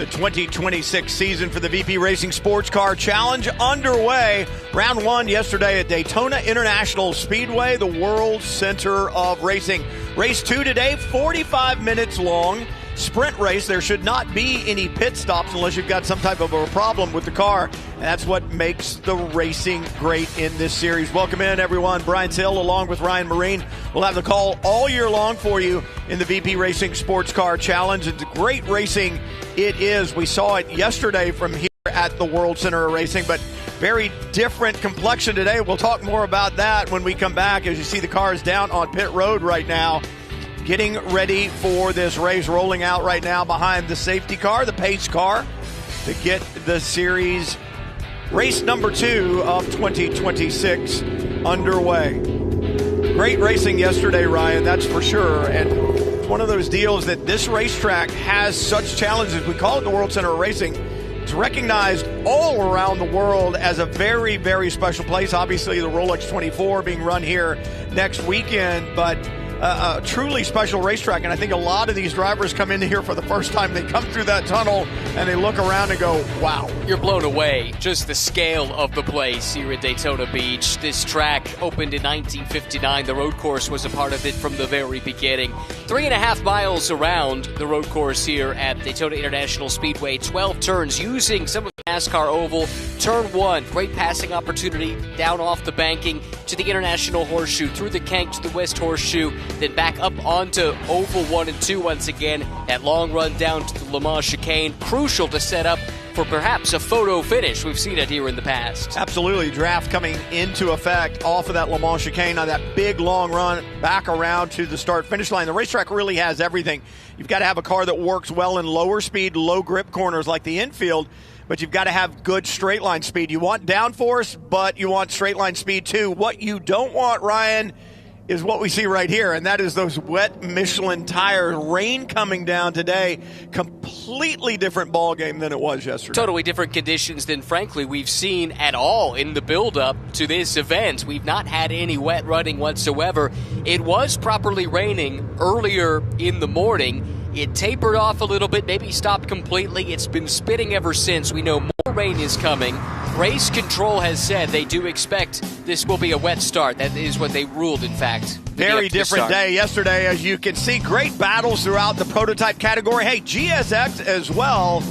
2026 season for the VP Racing Sports Car Challenge underway. Round 1 yesterday at Daytona International Speedway, the world center of racing. Race 2 today, 45 minutes long. Sprint race. There should not be any pit stops unless you've got some type of a problem with the car. And that's what makes the racing great in this series. Welcome in, everyone. Brian Till along with Ryan Marine. We'll have the call all year long for you in the VP Racing Sports Car Challenge. It's great racing. It is. We saw it yesterday from here at the World Center of Racing, but very different complexion today. We'll talk more about that when we come back. As you see, the car is down on pit road right now, getting ready for this race, rolling out right now behind the safety car, the pace car, to get the series race number 2 of 2026 underway. Great racing yesterday, Ryan, that's for sure. And it's one of those deals that this racetrack has such challenges. We call it the World Center of Racing. It's recognized all around the world as a very, very special place. Obviously, the Rolex 24 being run here next weekend, but a truly special racetrack, and I think a lot of these drivers come in here for the first time. They come through that tunnel and they look around and go, wow. You're blown away. Just the scale of the place here at Daytona Beach. This track opened in 1959. The road course was a part of it from the very beginning. 3.5 miles around the road course here at Daytona International Speedway. 12 turns using some of the NASCAR oval. Turn 1, great passing opportunity down off the banking to the International Horseshoe, through the Kank to the West Horseshoe, then back up onto Oval 1 and 2 once again. That long run down to the Le Mans chicane, crucial to set up for perhaps a photo finish. We've seen it here in the past. Absolutely. Draft coming into effect off of that Le Mans chicane on that big long run back around to the start-finish line. The racetrack really has everything. You've got to have a car that works well in lower speed, low grip corners like the infield, but you've got to have good straight line speed. You want downforce, but you want straight line speed too. What you don't want, Ryan, is what we see right here, and that is those wet Michelin tires. Rain coming down today. Completely different ball game than it was yesterday. Totally different conditions than, frankly, we've seen at all in the build-up to this event. We've not had any wet running whatsoever. It was properly raining earlier in the morning. It tapered off a little bit, maybe stopped completely. It's been spitting ever since. We know more rain is coming. Race control has said they do expect this will be a wet start. That is what they ruled, in fact. Very different day yesterday, as you can see. Great battles throughout the prototype category. Hey, GSX as well.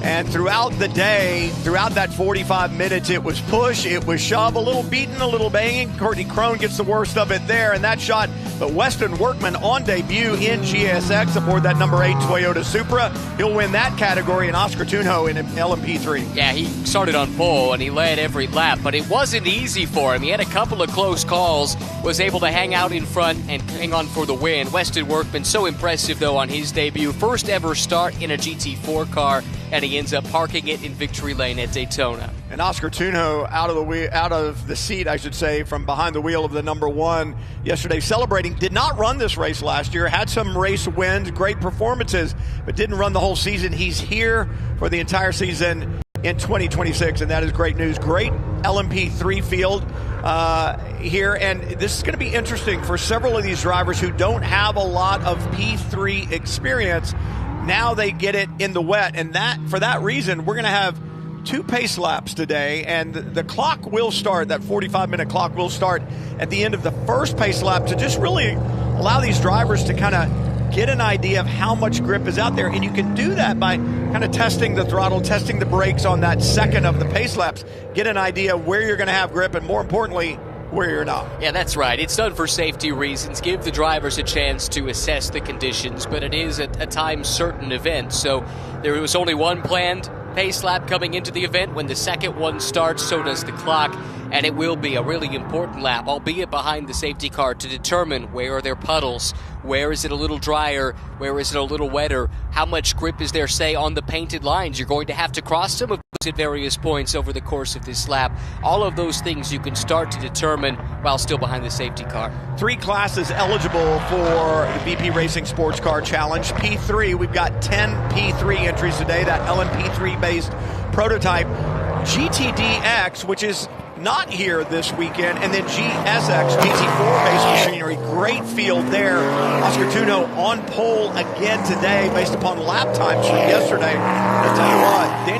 And throughout the day, throughout that 45 minutes, it was push, it was shove, a little beating, a little banging. Courtney Crone gets the worst of it there in that shot. But Weston Workman on debut in GSX aboard that number 8 Toyota Supra. He'll win that category, and Oscar Tunjo in LMP3. Yeah, he started on pole and he led every lap, but it wasn't easy for him. He had a couple of close calls, was able to hang out in front and hang on for the win. Weston Workman, so impressive though on his debut. First ever start in a GT4 car, and he ends up parking it in victory lane at Daytona. And Oscar Tunjo out of the seat, I should say, from behind the wheel of the number 1 yesterday, celebrating. Did not run this race last year, had some race wins, great performances, but didn't run the whole season. He's here for the entire season in 2026, and that is great news. Great LMP3 field here, and this is going to be interesting for several of these drivers who don't have a lot of P3 experience. Now they get it in the wet, and for that reason, we're going to have 2 pace laps today, and the clock will start, that 45-minute clock will start at the end of the first pace lap to just really allow these drivers to kind of get an idea of how much grip is out there. And you can do that by kind of testing the throttle, testing the brakes on that second of the pace laps, get an idea where you're going to have grip, and more importantly, where you're not. Yeah, that's right. It's done for safety reasons. Give the drivers a chance to assess the conditions, but it is a time-certain event. So there was only one planned pace lap coming into the event. When the second one starts, so does the clock, and it will be a really important lap, albeit behind the safety car, to determine where are their puddles, where is it a little drier, where is it a little wetter, how much grip is there, say, on the painted lines. You're going to have to cross some of those at various points over the course of this lap. All of those things you can start to determine while still behind the safety car. 3 classes eligible for the VP Racing Sports Car Challenge. P3, we've got 10 P3 entries today, that LMP3-based prototype. GTDX, which is not here this weekend, and then GSX, GT4-based machinery. Great field there. Oscar Tunjo on pole again today based upon lap times from yesterday.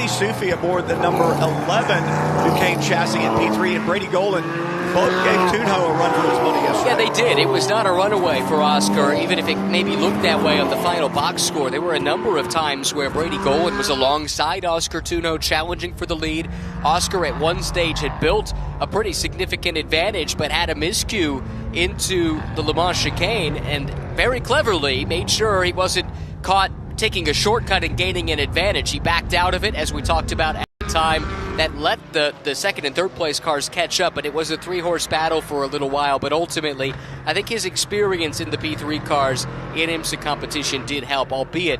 Sufi aboard the number 11 Duquesne chassis in P3, and Brady Golan both gave Tunjo a run for his money yesterday. Yeah, they did. It was not a runaway for Oscar, even if it maybe looked that way on the final box score. There were a number of times where Brady Golan was alongside Oscar Tunjo challenging for the lead. Oscar at one stage had built a pretty significant advantage, but had a miscue into the Le Mans chicane, and very cleverly made sure he wasn't caught taking a shortcut and gaining an advantage. He backed out of it, as we talked about at the time. That let the second and third place cars catch up, but it was a three-horse battle for a little while. But ultimately, I think his experience in the P3 cars in IMSA competition did help, albeit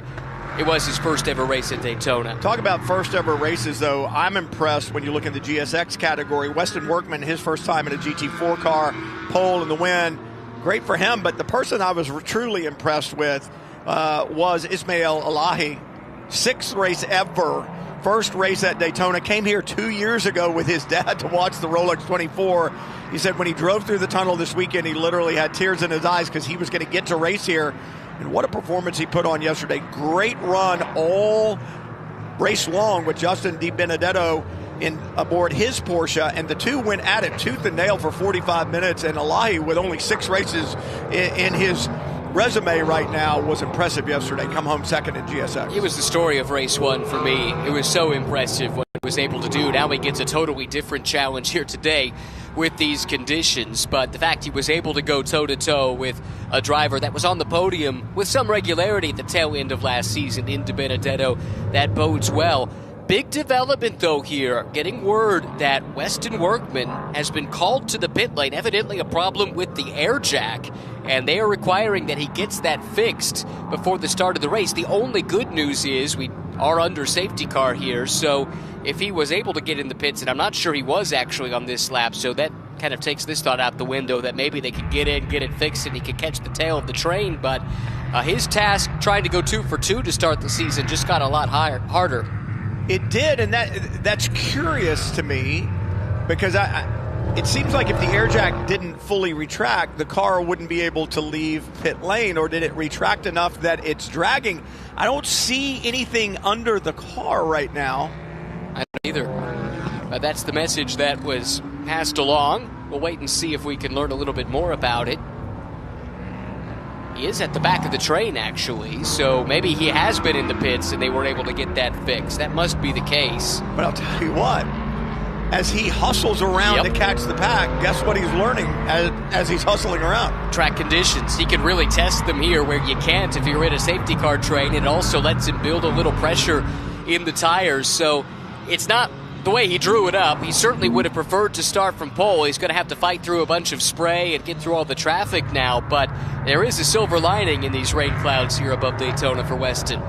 it was his first ever race at Daytona. Talk about first ever races, though. I'm impressed when you look in the GSX category. Weston Workman, his first time in a GT4 car, pole in the win. Great for him, but the person I was truly impressed with was Ismail Elahi. Sixth race ever. First race at Daytona. Came here 2 years ago with his dad to watch the Rolex 24. He said when he drove through the tunnel this weekend, he literally had tears in his eyes because he was going to get to race here. And what a performance he put on yesterday. Great run all race long with Justin Di Benedetto aboard his Porsche, and the two went at it tooth and nail for 45 minutes, and Elahi, with only 6 races in his resume right now, was impressive yesterday. Come home second in GSX. It was the story of race one for me. It was so impressive what he was able to do. Now he gets a totally different challenge here today with these conditions, but the fact he was able to go toe-to-toe with a driver that was on the podium with some regularity at the tail end of last season in Di Benedetto, that bodes well. Big development, though, here. Getting word that Weston Workman has been called to the pit lane, evidently a problem with the air jack, and they are requiring that he gets that fixed before the start of the race. The only good news is we are under safety car here, so if he was able to get in the pits, and I'm not sure he was actually on this lap, so that kind of takes this thought out the window that maybe they could get in, get it fixed, and he could catch the tail of the train, but his task trying to go 2 for 2 to start the season just got a lot harder. It did, and that's curious to me because it seems like if the air jack didn't fully retract, the car wouldn't be able to leave pit lane, or did it retract enough that it's dragging? I don't see anything under the car right now. I don't either. That's the message that was passed along. We'll wait and see if we can learn a little bit more about it. He is at the back of the train, actually, so maybe he has been in the pits and they weren't able to get that fixed. That must be the case. But I'll tell you what, as he hustles around to catch the pack, guess what he's learning as he's hustling around? Track conditions. He can really test them here where you can't if you're in a safety car train. It also lets him build a little pressure in the tires, so it's not the way he drew it up. He certainly would have preferred to start from pole. He's going to have to fight through a bunch of spray and get through all the traffic now, but there is a silver lining in these rain clouds here above Daytona for Weston.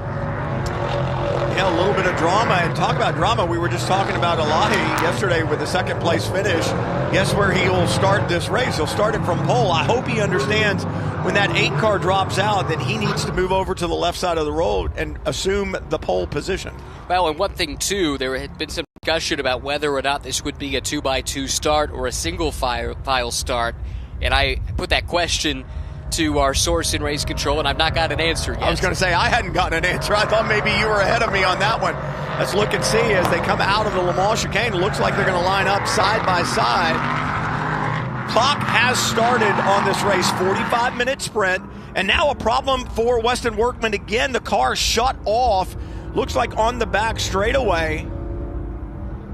Yeah, a little bit of drama, and talk about drama. We were just talking about Elahi yesterday with the second place finish. Guess where he will start this race? He'll start it from pole. I hope he understands when that 8 car drops out that he needs to move over to the left side of the road and assume the pole position. Well, and one thing too, there had been some discussion about whether or not this would be a 2x2 start or a single file start, and I put that question to our source in race control, and I've not got an answer yet. I was going to say, I hadn't gotten an answer. I thought maybe you were ahead of me on that one. Let's look and see as they come out of the Le Mans chicane. It looks like they're going to line up side by side. Clock has started on this race, 45-minute sprint, and now a problem for Weston Workman again. The car shut off, looks like on the back straightaway.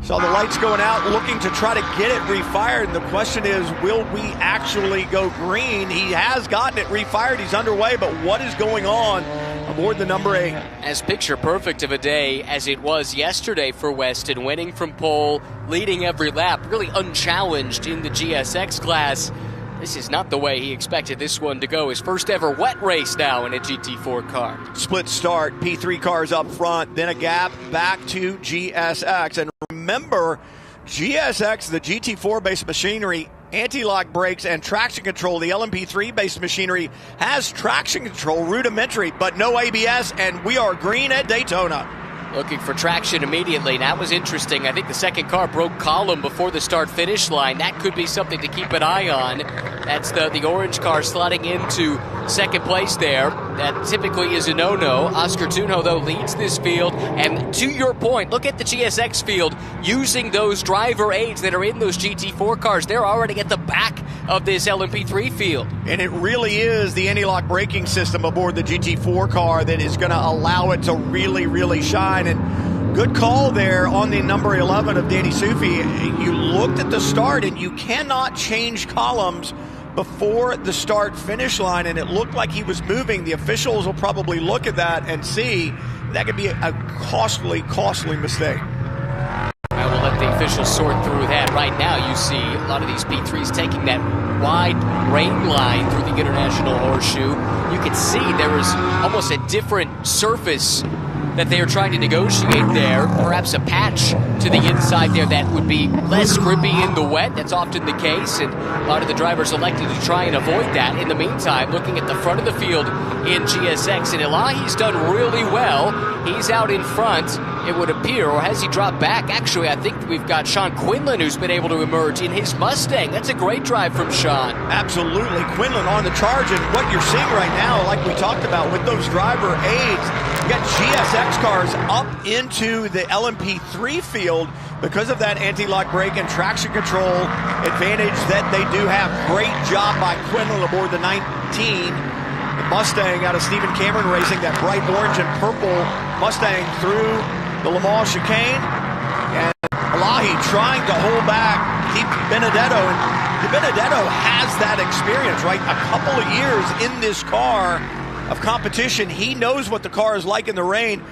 Saw the lights going out, looking to try to get it refired. And the question is, will we actually go green? He has gotten it refired. He's underway, but what is going on aboard the number 8? As picture perfect of a day as it was yesterday for Weston, winning from pole, leading every lap, really unchallenged in the GSX class. This is not the way he expected this one to go. His first ever wet race now in a GT4 car. Split start, P3 cars up front, then a gap back to GSX. And remember, GSX, the GT4-based machinery, anti-lock brakes and traction control. The LMP3-based machinery has traction control, rudimentary, but no ABS, and we are green at Daytona. Looking for traction immediately. That was interesting. I think the second car broke column before the start-finish line. That could be something to keep an eye on. That's the orange car sliding into second place there. That typically is a no-no. Oscar Tunjo, though, leads this field. And to your point, look at the GSX field using those driver aids that are in those GT4 cars. They're already at the back of this LMP3 field. And it really is the anti-lock braking system aboard the GT4 car that is going to allow it to really, really shine. And good call there on the number 11 of Danny Sufi. You looked at the start, and you cannot change columns before the start-finish line, and it looked like he was moving. The officials will probably look at that and see that could be a costly mistake. I will let the officials sort through that. Right now, you see a lot of these P3s taking that wide rain line through the International Horseshoe. You can see there is almost a different surface that they are trying to negotiate there. Perhaps a patch to the inside there that would be less grippy in the wet. That's often the case, and a lot of the drivers elected to try and avoid that. In the meantime, looking at the front of the field in GSX, and Elahi's done really well. He's out in front, it would appear, or has he dropped back? Actually, I think we've got Sean Quinlan who's been able to emerge in his Mustang. That's a great drive from Sean. Absolutely. Quinlan on the charge, and what you're seeing right now, like we talked about with those driver aids, you got GSX cars up into the LMP3 field because of that anti-lock brake and traction control advantage that they do have. Great job by Quinlan aboard the 19. The Mustang out of Stephen Cameron Racing, that bright orange and purple Mustang through the Le Mans chicane. And Elahi trying to hold back, keep Benedetto. And Benedetto has that experience, right? A couple of years in this car of competition. He knows what the car is like in the rain.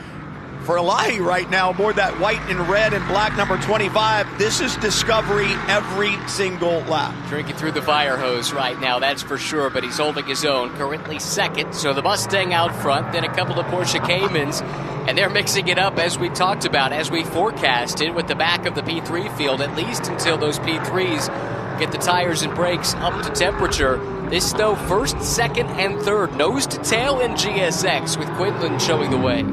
For Elahi right now, aboard that white and red and black number 25, this is discovery every single lap. Drinking through the fire hose right now, that's for sure, but he's holding his own. Currently second, so the Mustang out front, then a couple of Porsche Caymans, and they're mixing it up as we talked about, as we forecasted, with the back of the P3 field, at least until those P3s get the tires and brakes up to temperature. This, though, first, second, and third, nose to tail in GSX, with Quinlan showing the way.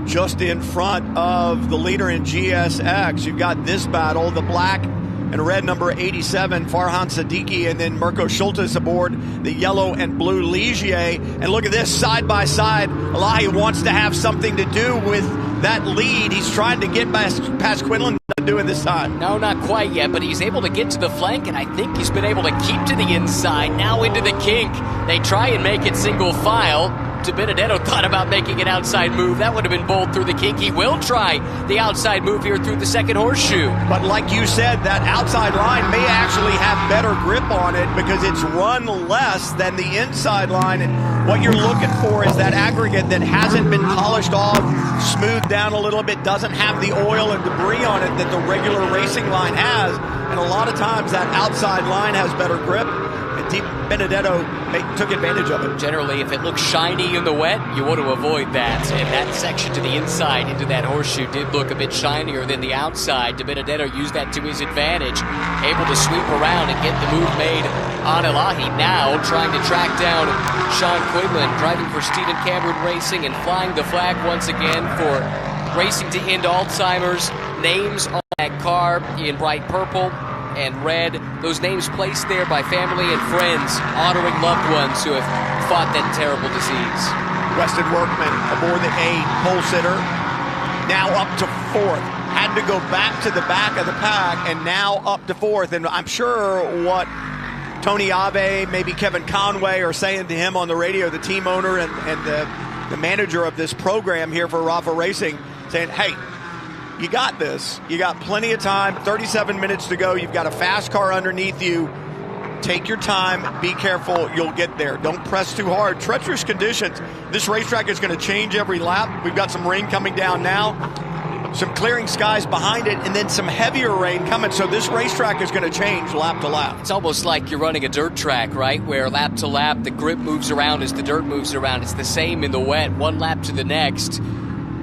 Just in front of the leader in GSX, you've got this battle, the black and red number 87, Farhan Siddiqui, and then Mirko Schultes aboard the yellow and blue Ligier. And look at this, side by side. Elahi wants to have something to do with that lead. He's trying to get past Quinlan, not doing this time. No, not quite yet, but he's able to get to the flank, and I think he's been able to keep to the inside. Now into the kink. They try and make it single file. Benedetto thought about making an outside move. That would have been bold through the kink. He will try the outside move here through the second horseshoe. But like you said, that outside line may actually have better grip on it because it's run less than the inside line. And what you're looking for is that aggregate that hasn't been polished off, smoothed down a little bit, doesn't have the oil and debris on it that the regular racing line has. And a lot of times that outside line has better grip. Benedetto took advantage of it. Generally, if it looks shiny in the wet, you want to avoid that. And that section to the inside into that horseshoe did look a bit shinier than the outside. Benedetto used that to his advantage, able to sweep around and get the move made on Elahi. Now trying to track down Sean Quinlan, driving for Stephen Cameron Racing and flying the flag once again for Racing to End Alzheimer's. Names on that car in bright purple and red, those names placed there by family and friends honoring loved ones who have fought that terrible disease. Weston Workman aboard the 8, pole sitter, now up to 4th. Had to go back to the back of the pack and now up to 4th. And I'm sure what Tony Ave, maybe Kevin Conway are saying to him on the radio, the team owner and the manager of this program here for Rafa Racing, saying, hey, you got this. You got plenty of time, 37 minutes to go. You've got a fast car underneath you. Take your time. Be careful. You'll get there. Don't press too hard. Treacherous conditions. This racetrack is going to change every lap. We've got some rain coming down now, some clearing skies behind it, and then some heavier rain coming. So this racetrack is going to change lap to lap. It's almost like you're running a dirt track, right? Where lap to lap, the grip moves around as the dirt moves around. It's the same in the wet, one lap to the next.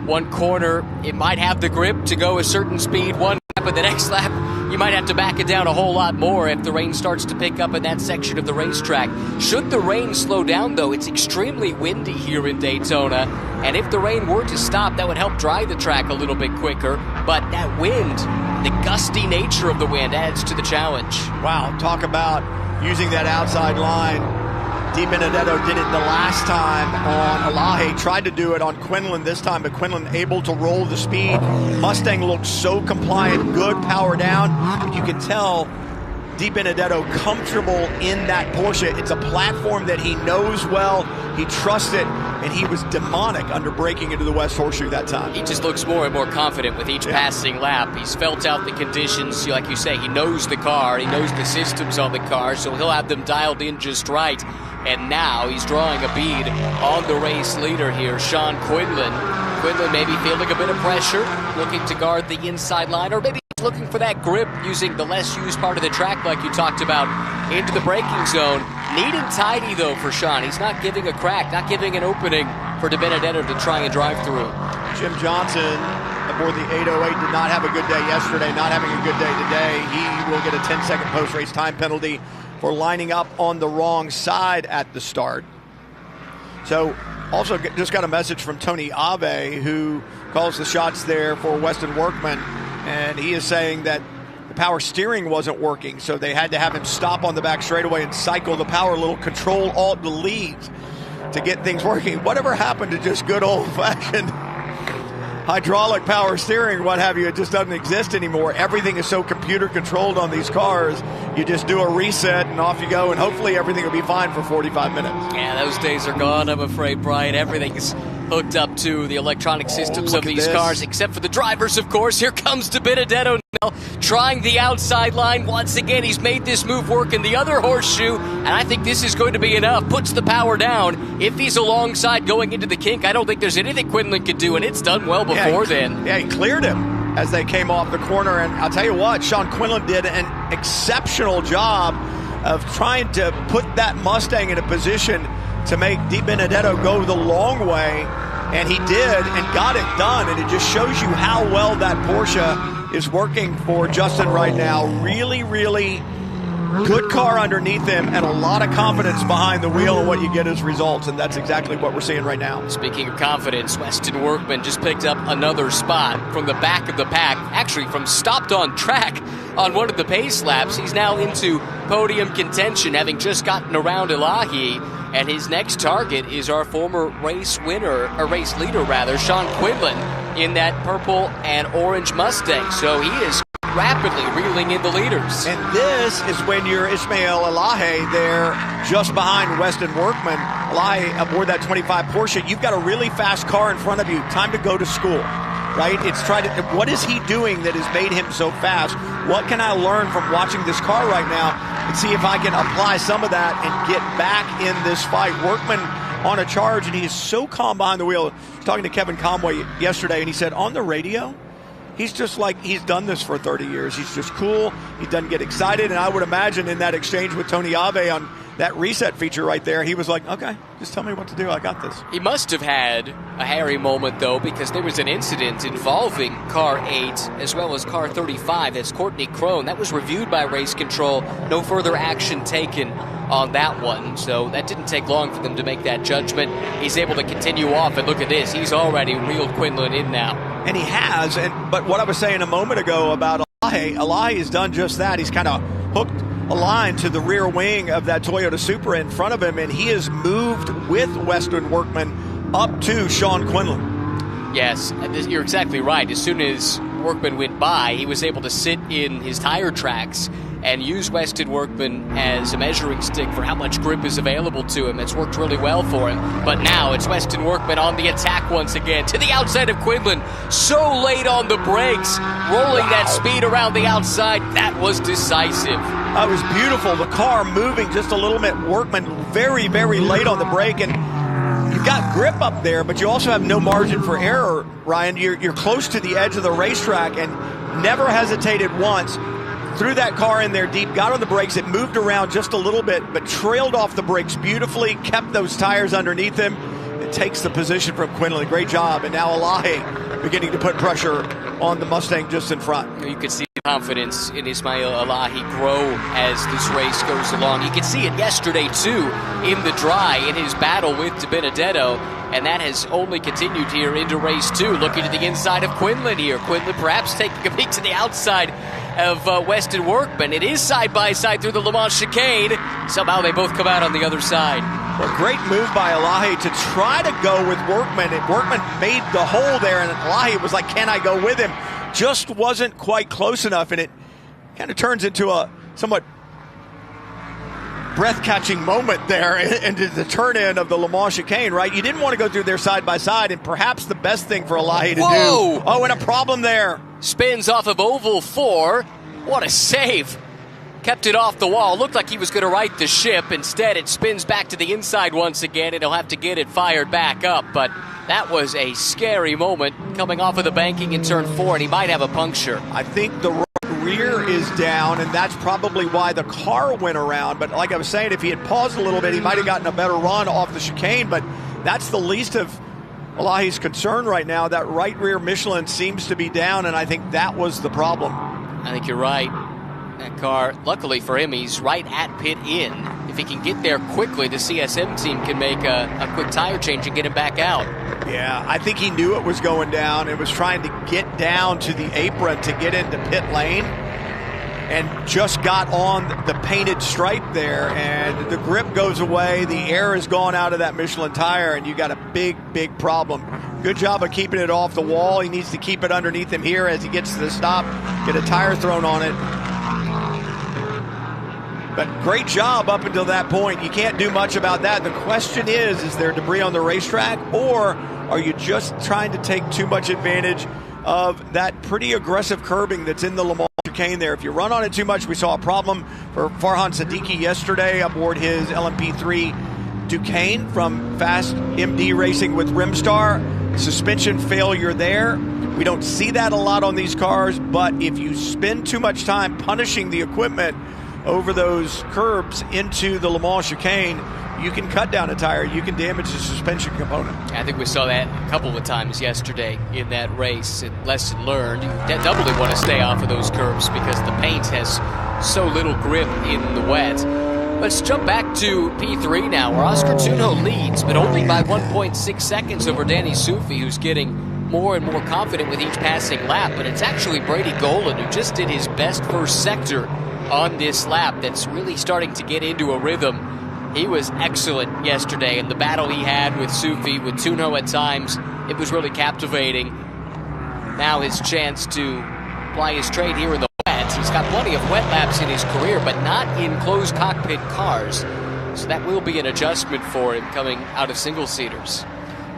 One corner, it might have the grip to go a certain speed. One lap, but the next lap, you might have to back it down a whole lot more if the rain starts to pick up in that section of the racetrack. Should the rain slow down, though, it's extremely windy here in Daytona. And if the rain were to stop, that would help dry the track a little bit quicker. But that wind, the gusty nature of the wind adds to the challenge. Wow, talk about using that outside line. Benedetto did it the last time on Alahi, tried to do it on Quinlan this time, but Quinlan able to roll the speed. Mustang looks so compliant, good power down. But you can tell Benedetto comfortable in that Porsche. It's a platform that he knows well, he trusts it, and he was demonic under braking into the West Horseshoe that time. He just looks more and more confident with each passing lap. He's felt out the conditions, like you say. He knows the car, he knows the systems on the car, so he'll have them dialed in just right. And now he's drawing a bead on the race leader here, Sean Quinlan. Quinlan maybe feeling a bit of pressure, looking to guard the inside line, or maybe looking for that grip using the less used part of the track like you talked about into the braking zone. Neat and tidy though for Sean. He's not giving a crack, not giving an opening for Benedetto to try and drive through. Jim Johnson aboard the 808 did not have a good day yesterday, not having a good day today. He will get a 10-second post-race time penalty for lining up on the wrong side at the start. So also just got a message from Tony Ave, who calls the shots there for Weston Workman, and he is saying that the power steering wasn't working, so they had to have him stop on the back straightaway and cycle the power a little, control alt delete to get things working. Whatever happened to just good old-fashioned hydraulic power steering, what have you? It just doesn't exist anymore. Everything is so computer controlled on these cars. You just do a reset and off you go, and hopefully everything will be fine for 45 minutes. Yeah, those days are gone, I'm afraid, Brian. Everything's hooked up to the electronic systems of these cars, except for the drivers, of course. Here comes Benedetto now, trying the outside line once again. He's made this move work in the other horseshoe, and I think this is going to be enough. Puts the power down. If he's alongside going into the kink, I don't think there's anything Quinlan could do, and it's done well before then. Yeah, he cleared him as they came off the corner, and I'll tell you what, Sean Quinlan did an exceptional job of trying to put that Mustang in a position to make Benedetto go the long way, and he did and got it done, and it just shows you how well that Porsche is working for Justin right now. Really, really good car underneath him and a lot of confidence behind the wheel, and what you get as results, and that's exactly what we're seeing right now. Speaking of confidence, Weston Workman just picked up another spot from the back of the pack, actually from stopped on track on one of the pace laps. He's now into podium contention, having just gotten around Elahi, and his next target is our former race winner, or race leader rather, Sean Quinlan, in that purple and orange Mustang. So he is rapidly reeling in the leaders. And this is when you're Ismail Elahi there just behind Weston Workman. Elahi aboard that 25 Porsche. You've got a really fast car in front of you. Time to go to school, right? It's trying to, what is he doing that has made him so fast? What can I learn from watching this car right now and see if I can apply some of that and get back in this fight? Workman on a charge, and he is so calm behind the wheel. I was talking to Kevin Conway yesterday, and he said on the radio, he's just like he's done this for 30 years. He's just cool. He doesn't get excited. And I would imagine in that exchange with Tony Ave on that reset feature right there, he was like, okay, just tell me what to do. I got this. He must have had a hairy moment, though, because there was an incident involving car 8 as well as car 35. That's Courtney Crone. That was reviewed by Race Control. No further action taken on that one. So that didn't take long for them to make that judgment. He's able to continue off, and look at this. He's already reeled Quinlan in now. And he has. But what I was saying a moment ago about Elahi has done just that. He's kind of hooked a line to the rear wing of that Toyota Supra in front of him, and he has moved with Weston Workman up to Sean Quinlan. Yes, you're exactly right. As soon as Workman went by, he was able to sit in his tire tracks and use Weston Workman as a measuring stick for how much grip is available to him. It's worked really well for him. But now it's Weston Workman on the attack once again, to the outside of Quinlan. So late on the brakes, rolling that speed around the outside. That was decisive. That was beautiful. The car moving just a little bit. Workman very, very late on the brake, and you've got grip up there, but you also have no margin for error, Ryan. You're close to the edge of the racetrack and never hesitated once. Threw that car in there deep, got on the brakes. It moved around just a little bit, but trailed off the brakes beautifully, kept those tires underneath him. It takes the position from Quinlan. Great job. And now Elahi beginning to put pressure on the Mustang just in front. You could see the confidence in Ismail Elahi grow as this race goes along. You could see it yesterday, too, in the dry, in his battle with Benedetto. And that has only continued here into race 2. Looking to the inside of Quinlan here. Quinlan perhaps taking a peek to the outside of Weston Workman. It is side-by-side through the Le Mans chicane. Somehow they both come out on the other side. Well, great move by Elahi to try to go with Workman. And Workman made the hole there, and Elahi was like, can I go with him? Just wasn't quite close enough, and it kind of turns into a somewhat breath-catching moment there into the turn-in of the Le Mans chicane, right? You didn't want to go through there side-by-side, and perhaps the best thing for Elahi to do. Oh, and a problem there. Spins off of Oval 4. What a save. Kept it off the wall. Looked like he was going to right the ship. Instead, it spins back to the inside once again, and he'll have to get it fired back up. But that was a scary moment coming off of the banking in turn 4, and he might have a puncture. I think the rear is down, and that's probably why the car went around. But like I was saying, if he had paused a little bit, he might have gotten a better run off the chicane. But that's the least of Elahi's concern right now. That right rear Michelin seems to be down, and I think that was the problem. I think you're right. That car, luckily for him, he's right at pit in. If he can get there quickly, the CSM team can make a quick tire change and get him back out. Yeah, I think he knew it was going down and was trying to get down to the apron to get into pit lane, and just got on the painted stripe there, and the grip goes away, the air has gone out of that Michelin tire, and you got a big, big problem. Good job of keeping it off the wall. He needs to keep it underneath him here as he gets to the stop, get a tire thrown on it. But great job up until that point. You can't do much about that. The question is there debris on the racetrack, or are you just trying to take too much advantage of that pretty aggressive curbing that's in the Le Mans chicane there? If you run on it too much, we saw a problem for Farhan Siddiqui yesterday aboard his LMP3 Duquesne from Fast MD Racing with Rimstar. Suspension failure there. We don't see that a lot on these cars, but if you spend too much time punishing the equipment over those curbs into the Le Mans chicane, you can cut down a tire, you can damage the suspension component. I think we saw that a couple of times yesterday in that race. And lesson learned, you doubly want to stay off of those curbs because the paint has so little grip in the wet. Let's jump back to P3 now, where Oscar Tunjo leads, but only by 1.6 seconds over Danny Sufi, who's getting more and more confident with each passing lap. But it's actually Brady Golan who just did his best first sector on this lap that's really starting to get into a rhythm. He was excellent yesterday, and the battle he had with Sufi, with Tunjo at times, it was really captivating. Now his chance to ply his trade here in the wet. He's got plenty of wet laps in his career, but not in closed cockpit cars. So that will be an adjustment for him coming out of single-seaters.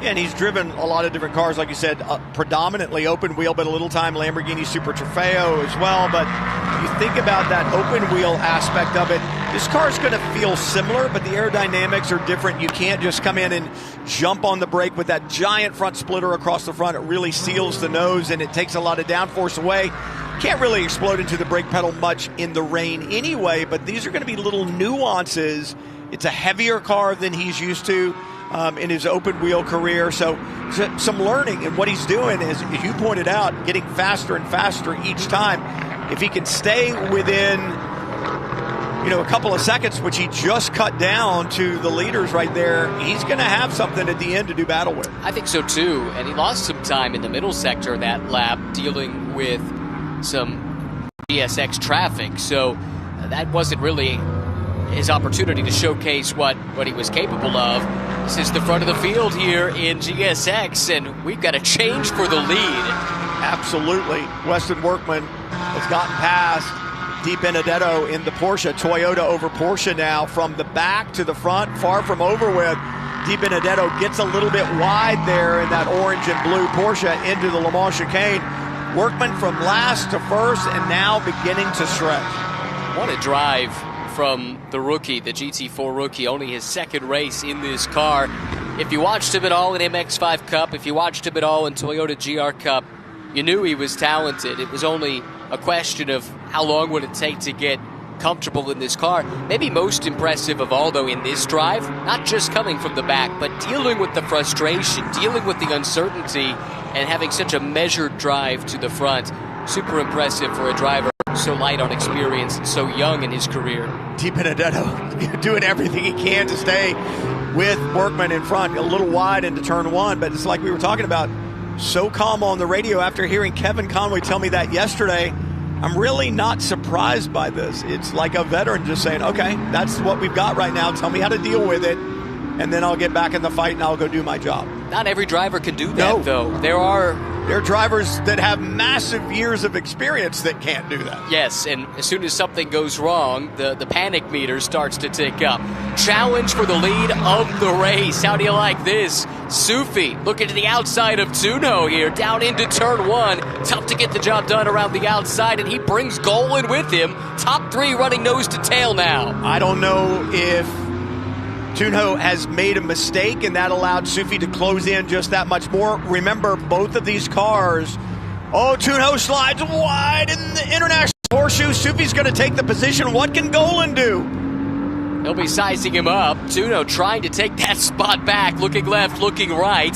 Yeah, and he's driven a lot of different cars, like you said, predominantly open wheel, but a little time Lamborghini Super Trofeo as well. But if you think about that open wheel aspect of it, this car is going to feel similar, but the aerodynamics are different. You can't just come in and jump on the brake with that giant front splitter across the front. It really seals the nose, and it takes a lot of downforce away. Can't really explode into the brake pedal much in the rain anyway, but these are going to be little nuances. It's a heavier car than he's used to in his open wheel career. So some learning, and what he's doing is, as you pointed out, getting faster and faster each time. If he can stay within, a couple of seconds, which he just cut down to the leaders right there, he's going to have something at the end to do battle with. I think so too, and he lost some time in the middle sector of that lap dealing with some GSX traffic, so that wasn't really his opportunity to showcase what he was capable of. This is the front of the field here in GSX, and we've got a change for the lead. Absolutely. Weston Workman has gotten past Benedetto in the Porsche. Toyota over Porsche now from the back to the front, far from over with. Benedetto gets a little bit wide there in that orange and blue Porsche into the Le Mans chicane. Workman from last to first, and now beginning to stretch. What a drive from the rookie, the GT4 rookie, only his second race in this car. If you watched him at all in MX-5 Cup, if you watched him at all in Toyota GR Cup, you knew he was talented. It was only a question of how long would it take to get comfortable in this car. Maybe most impressive of all, though, in this drive, not just coming from the back, but dealing with the frustration, dealing with the uncertainty, and having such a measured drive to the front. Super impressive for a driver so light on experience and so young in his career. Benedetto doing everything he can to stay with Workman in front, a little wide into turn one, but it's like we were talking about, so calm on the radio after hearing Kevin Conway tell me that yesterday. I'm really not surprised by this. It's like a veteran just saying, okay, that's what we've got right now. Tell me how to deal with it, and then I'll get back in the fight and I'll go do my job. Not every driver can do that, though. There are drivers that have massive years of experience that can't do that. Yes, and as soon as something goes wrong, the panic meter starts to tick up. Challenge for the lead of the race. How do you like this? Sufi looking to the outside of Tunjo here, down into turn 1. Tough to get the job done around the outside, and he brings Golan with him. Top 3 running nose to tail now. I don't know if Tunjo has made a mistake, and that allowed Sufi to close in just that much more. Remember, both of these cars, Tunjo slides wide in the international horseshoe. Sufi's going to take the position. What can Golan do? He'll be sizing him up. Tunjo trying to take that spot back, looking left, looking right.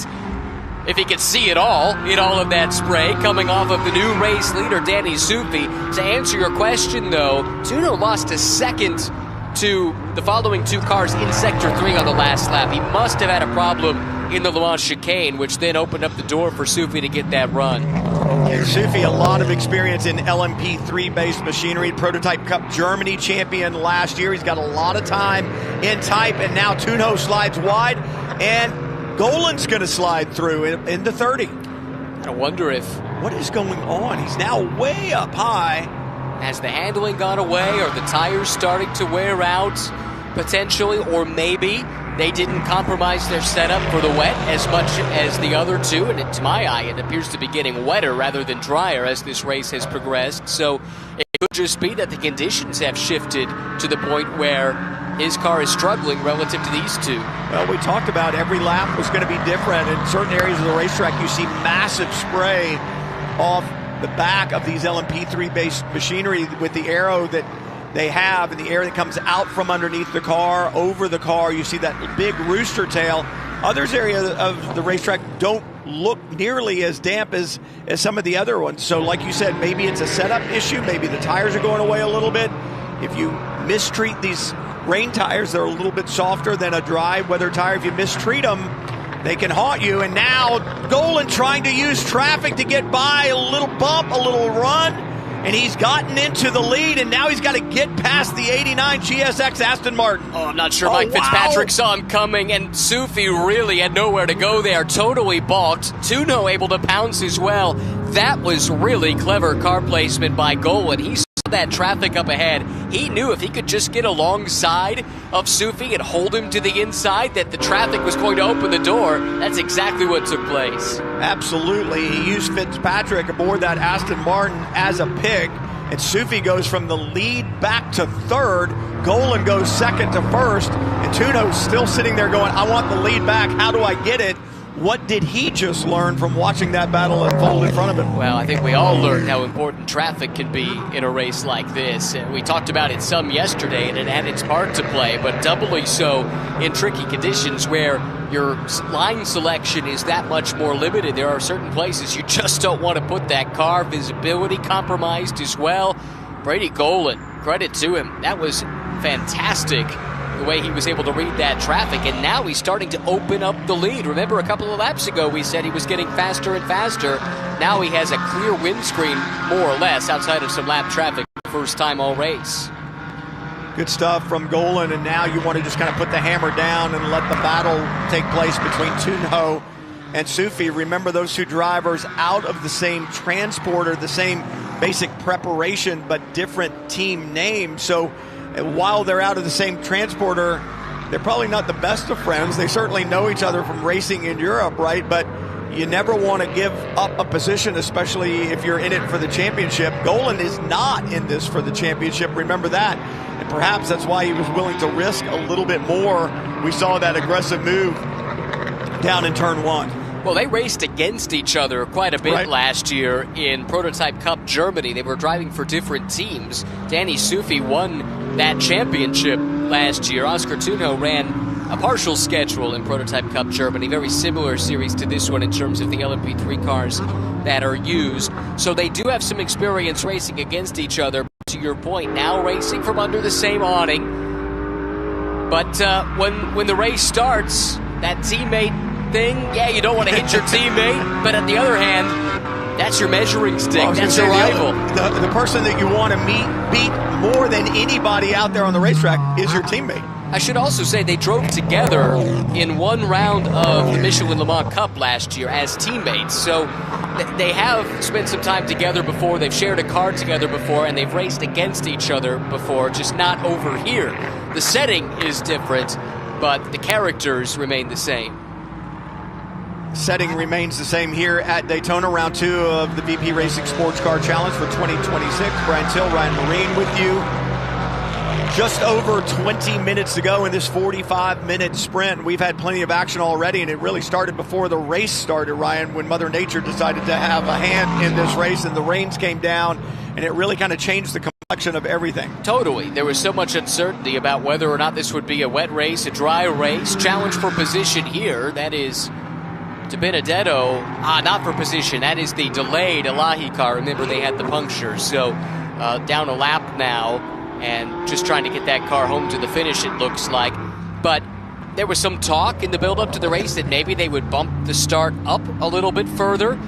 If he can see it all in all of that spray coming off of the new race leader, Danny Sufi. To answer your question, though, Tunjo lost a second to the following 2 cars in Sector 3 on the last lap. He must have had a problem in the Le Mans chicane, which then opened up the door for Sufi to get that run. Sufi, a lot of experience in LMP3-based machinery, Prototype Cup Germany champion last year. He's got a lot of time in type, and now Tunjo slides wide, and Golan's going to slide through into 30. I wonder what is going on? He's now way up high. Has the handling gone away? Are the tires starting to wear out potentially? Or maybe they didn't compromise their setup for the wet as much as the other 2. And to my eye, it appears to be getting wetter rather than drier as this race has progressed. So it could just be that the conditions have shifted to the point where his car is struggling relative to these 2. Well, we talked about every lap was going to be different. In certain areas of the racetrack, you see massive spray off the back of these LMP3-based machinery with the aero that they have and the air that comes out from underneath the car, over the car. You see that big rooster tail. Others areas of the racetrack don't look nearly as damp as some of the other ones. So like you said, maybe it's a setup issue. Maybe the tires are going away a little bit. If you mistreat these rain tires, they're a little bit softer than a dry weather tire. If you mistreat them, they can haunt you. And now Golan trying to use traffic to get by, a little bump, a little run, and he's gotten into the lead, and now he's got to get past the 89 GSX Aston Martin. Oh, I'm not sure Mike Fitzpatrick saw him coming, and Sufi really had nowhere to go there, totally balked. Tunjo able to pounce as well. That was really clever car placement by Golan. He saw that traffic up ahead. He knew if he could just get alongside of Sufi and hold him to the inside, that the traffic was going to open the door. That's exactly what took place. Absolutely. He used Fitzpatrick aboard that Aston Martin as a pick, and Sufi goes from the lead back to 3rd. Golan goes 2nd to 1st, and Tunjo's still sitting there going, I want the lead back. How do I get it? What did he just learn from watching that battle unfold in front of him? Well, I think we all learned how important traffic can be in a race like this. We talked about it some yesterday, and it had its part to play, but doubly so in tricky conditions where your line selection is that much more limited. There are certain places you just don't want to put that car. Visibility compromised as well. Brady Golan, credit to him. That was fantastic, the way he was able to read that traffic, and now he's starting to open up the lead. Remember, a couple of laps ago we said he was getting faster and faster. Now he has a clear windscreen, more or less, outside of some lap traffic for the first time all race. Good stuff from Golan, and now you want to just kind of put the hammer down and let the battle take place between Tunjo and Sufi. Remember, those 2 drivers out of the same transporter, the same basic preparation, but different team names. So while they're out of the same transporter, they're probably not the best of friends. They certainly know each other from racing in Europe, right? But you never want to give up a position, especially if you're in it for the championship. Golan is not in this for the championship. Remember that. And perhaps that's why he was willing to risk a little bit more. We saw that aggressive move down in turn 1. Well, they raced against each other quite a bit last year in Prototype Cup Germany. They were driving for different teams. Danny Sufi won that championship last year. Oscar Tunjo ran a partial schedule in Prototype Cup Germany. Very similar series to this one in terms of the LMP3 cars that are used. So they do have some experience racing against each other. To your point, now racing from under the same awning. But when the race starts, that teammate thing, yeah, you don't want to hit your teammate. But on the other hand, That's your measuring stick. That's your rival. The person that you want to beat more than anybody out there on the racetrack is your teammate. I should also say they drove together in one round of the Michelin Le Mans Cup last year as teammates. So they have spent some time together before. They've shared a car together before, and they've raced against each other before, just not over here. The setting is different, but the characters remain the same. Setting remains the same here at Daytona, round 2 of the VP Racing SportsCar Challenge for 2026. Brian Till, Ryan Marine with you. Just over 20 minutes to go in this 45-minute sprint. We've had plenty of action already, and it really started before the race started, Ryan, when Mother Nature decided to have a hand in this race, and the rains came down, and it really kind of changed the complexion of everything. Totally. There was so much uncertainty about whether or not this would be a wet race, a dry race. Challenge for position here. That is to Benedetto. Not for position. That is the delayed Elahi car. Remember, they had the puncture. So down a lap now, and just trying to get that car home to the finish, it looks like. But there was some talk in the build-up to the race that maybe they would bump the start up a little bit further.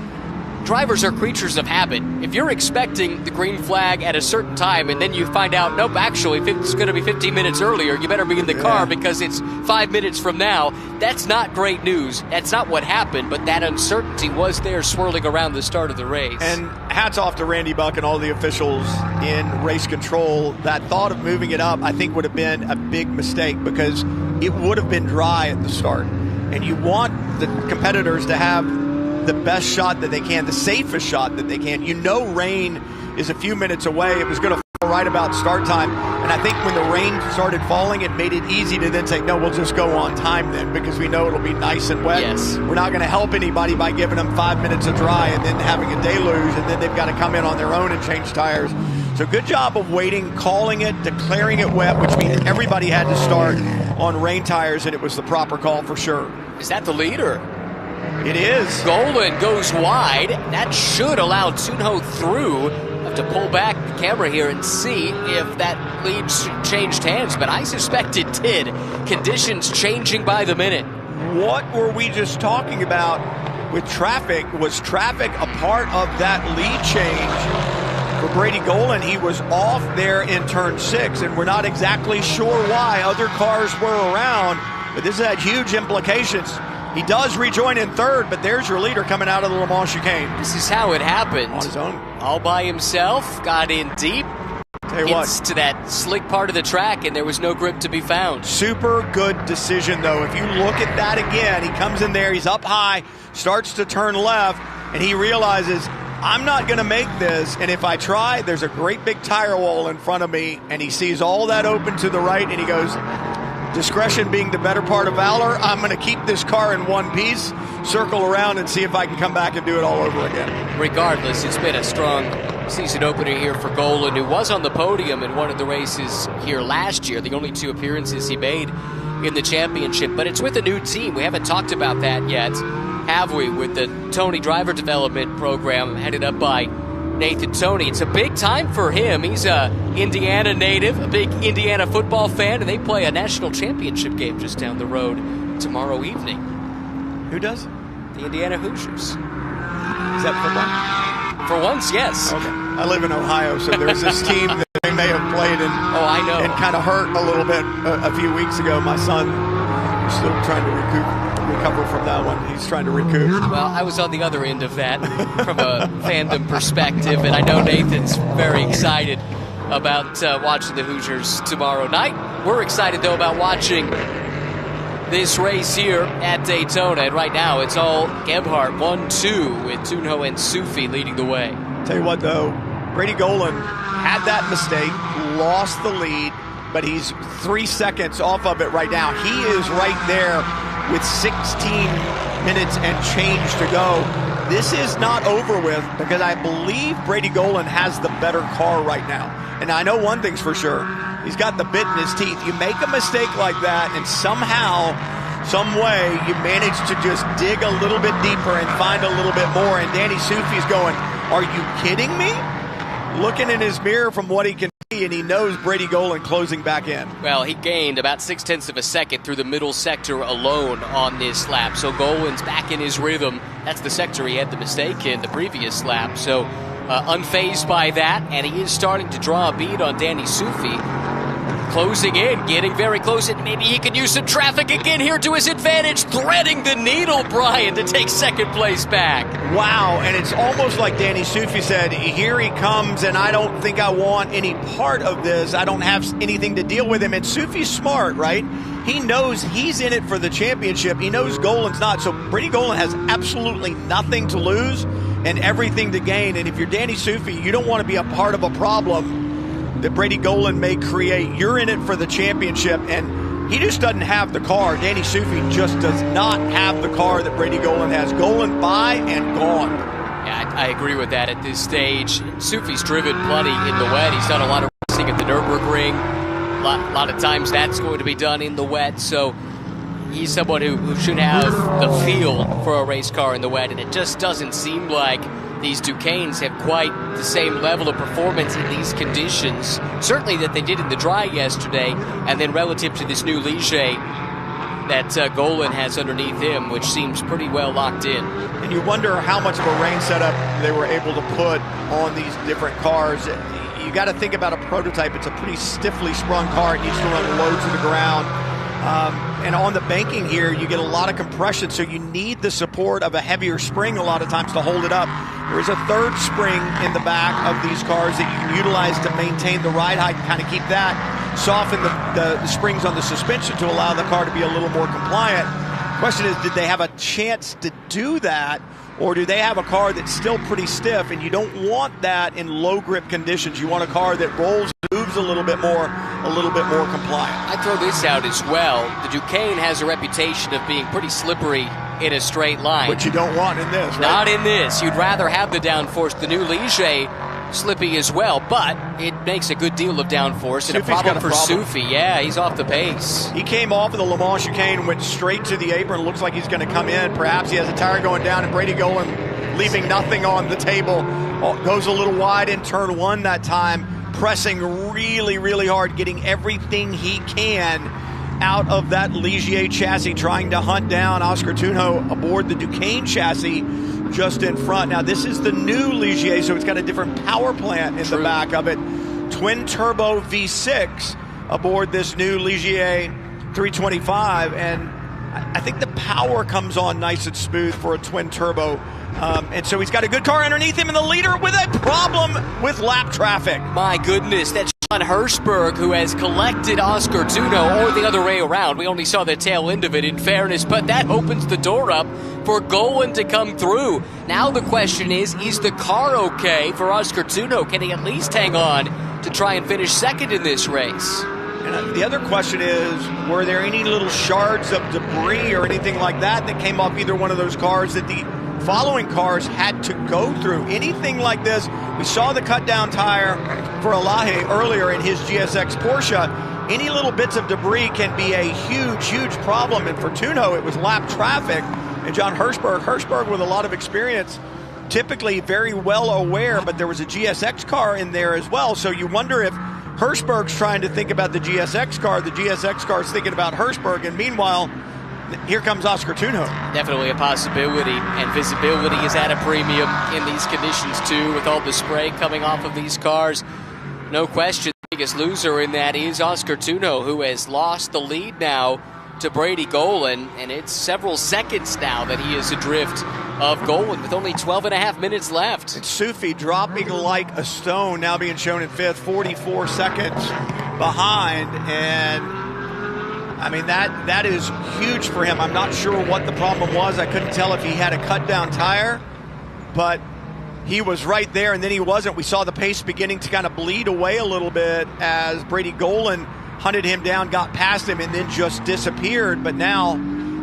Drivers are creatures of habit. If you're expecting the green flag at a certain time and then you find out, nope, actually it's going to be 15 minutes earlier, you better be in the car because it's 5 minutes from now. That's not great news. That's not what happened, but that uncertainty was there swirling around the start of the race. And hats off to Randy Buck and all the officials in race control. That thought of moving it up, I think, would have been a big mistake because it would have been dry at the start. And you want the competitors to have the best shot that they can, the safest shot that they can. You know rain is a few minutes away. It was going to fall right about start time. And I think when the rain started falling, it made it easy to then say, no, we'll just go on time then because we know it'll be nice and wet. Yes. We're not going to help anybody by giving them 5 minutes of dry and then having a deluge, and then they've got to come in on their own and change tires. So good job of waiting, calling it, declaring it wet, which means everybody had to start on rain tires, and it was the proper call for sure. Is that the leader? It is. Golan goes wide. That should allow Tunjo through. Have to pull back the camera here and see if that lead changed hands, but I suspect it did. Conditions changing by the minute. What were we just talking about with traffic? Was traffic a part of that lead change for Brady Golan? He was off there in turn 6, and we're not exactly sure why. Other cars were around, but this had huge implications. He does rejoin in 3rd, but there's your leader coming out of the Le Mans chicane. This is how it happened. On his own. All by himself, got in deep. Tell you what, to that slick part of the track, and there was no grip to be found. Super good decision, though. If you look at that again, he comes in there, he's up high, starts to turn left, and he realizes, I'm not going to make this, and if I try, there's a great big tire wall in front of me, and he sees all that open to the right, and he goes, discretion being the better part of valor, I'm going to keep this car in one piece, circle around, and see if I can come back and do it all over again. Regardless, it's been a strong season opener here for Golan, who was on the podium in one of the races here last year, the only 2 appearances he made in the championship. But it's with a new team. We haven't talked about that yet, have we? With the Tony Driver Development Program headed up by Nathan Toney. It's a big time for him. He's a Indiana native, a big Indiana football fan, and they play a national championship game just down the road tomorrow evening. Who does? The Indiana Hoosiers. Is that football? For once, yes. Okay. I live in Ohio, so there's this team that they may have played in. Oh, I know. And kind of hurt a little bit a few weeks ago. My son is still trying to recover from that one. He's trying to recoup. Well, I was on the other end of that from a fandom perspective, and I know Nathan's very excited about watching the Hoosiers tomorrow night. We're excited, though, about watching this race here at Daytona, and right now it's all Gebhardt 1-2 with Tunjo and Sufi leading the way. Tell you what, though, Brady Golan had that mistake, lost the lead, but he's 3 seconds off of it right now. He is right there with 16 minutes and change to go. This is not over with because I believe Brady Golan has the better car right now. And I know one thing's for sure. He's got the bit in his teeth. You make a mistake like that and somehow, some way, you manage to just dig a little bit deeper and find a little bit more. And Danny Sufi's going, are you kidding me? Looking in his mirror from what he can see, and he knows Brady Golan closing back in. Well, he gained about 0.6 of a second through the middle sector alone on this lap. So Golan's back in his rhythm. That's the sector he had the mistake in the previous lap. So unfazed by that, and he is starting to draw a bead on Danny Sufi. Closing in, getting very close, and maybe he can use some traffic again here to his advantage, threading the needle, Brian, to take second place back. Wow, and it's almost like Danny Sufi said, here he comes, and I don't think I want any part of this. I don't have anything to deal with him. And Sufi's smart, right? He knows he's in it for the championship. He knows Golan's not. So Brady Golan has absolutely nothing to lose and everything to gain. And if you're Danny Sufi, you don't want to be a part of a problem that Brady Golan may create. You're in it for the championship, and he just doesn't have the car. Danny Sufi just does not have the car that Brady Golan has. Golan by and gone. Yeah, I agree with that at this stage. Sufi's driven plenty in the wet. He's done a lot of racing at the Nürburgring. A lot of times that's going to be done in the wet, so he's someone who should have the feel for a race car in the wet, and it just doesn't seem like these Duquesnes have quite the same level of performance in these conditions, certainly that they did in the dry yesterday, and then relative to this new Ligier that Golan has underneath him, which seems pretty well locked in. And you wonder how much of a rain setup they were able to put on these different cars. You got to think about a prototype. It's a pretty stiffly sprung car. It needs to run low to the ground. And on the banking here, you get a lot of compression, so you need the support of a heavier spring a lot of times to hold it up. There is a third spring in the back of these cars that you can utilize to maintain the ride height and kind of keep that, soften the springs on the suspension to allow the car to be a little more compliant. Question is, did they have a chance to do that, or do they have a car that's still pretty stiff? And you don't want that in low grip conditions. You want a car that rolls, moves a little bit more compliant. I throw this out as well. The Duquesne has a reputation of being pretty slippery in a straight line. Which you don't want in this, right? Not in this. You'd rather have the downforce. The new Ligier, slippy as well, but it makes a good deal of downforce. And Sufi's a problem for Sufi. Yeah, he's off the pace. He came off of the Le Mans chicane, went straight to the apron. Looks like he's going to come in. Perhaps he has a tire going down, and Brady Golan leaving nothing on the table. Goes a little wide in turn one that time, pressing really, really hard, getting everything he can out of that Ligier chassis, trying to hunt down Oscar Tunjo aboard the Duquesne chassis just in front. Now, this is the new Ligier, so it's got a different power plant in the back of it. Twin turbo V6 aboard this new Ligier 325, and I think the power comes on nice and smooth for a twin turbo. And so he's got a good car underneath him, and the leader with a problem with lap traffic. My goodness, that's John Hirschberg, who has collected Oscar Tunjo, or the other way around. We only saw the tail end of it, in fairness, but that opens the door up for Golan to come through. Now the question is the car okay for Oscar Tunjo? Can he at least hang on to try and finish second in this race? And the other question is, were there any little shards of debris or anything like that that came off either one of those cars that the following cars had to go through? Anything like this? We saw the cut down tire for Alahi earlier in his GSX Porsche. Any little bits of debris can be a huge, huge problem. And for Tunjo, it was lap traffic. And John Hirschberg with a lot of experience, typically very well aware, but there was a GSX car in there as well. So you wonder if Hirschberg's trying to think about the GSX car is thinking about Hirschberg, and meanwhile, here comes Oscar Tunjo. Definitely a possibility, and visibility is at a premium in these conditions too, with all the spray coming off of these cars. No question, the biggest loser in that is Oscar Tunjo, who has lost the lead now to Brady Golan, and it's several seconds now that he is adrift of Golan with only 12.5 minutes left. It's Sufi dropping like a stone, now being shown in fifth, 44 seconds behind, and I mean, that is huge for him. I'm not sure what the problem was. I couldn't tell if he had a cut down tire, but he was right there, and then he wasn't. We saw the pace beginning to kind of bleed away a little bit as Brady Golan hunted him down, got past him, and then just disappeared. But now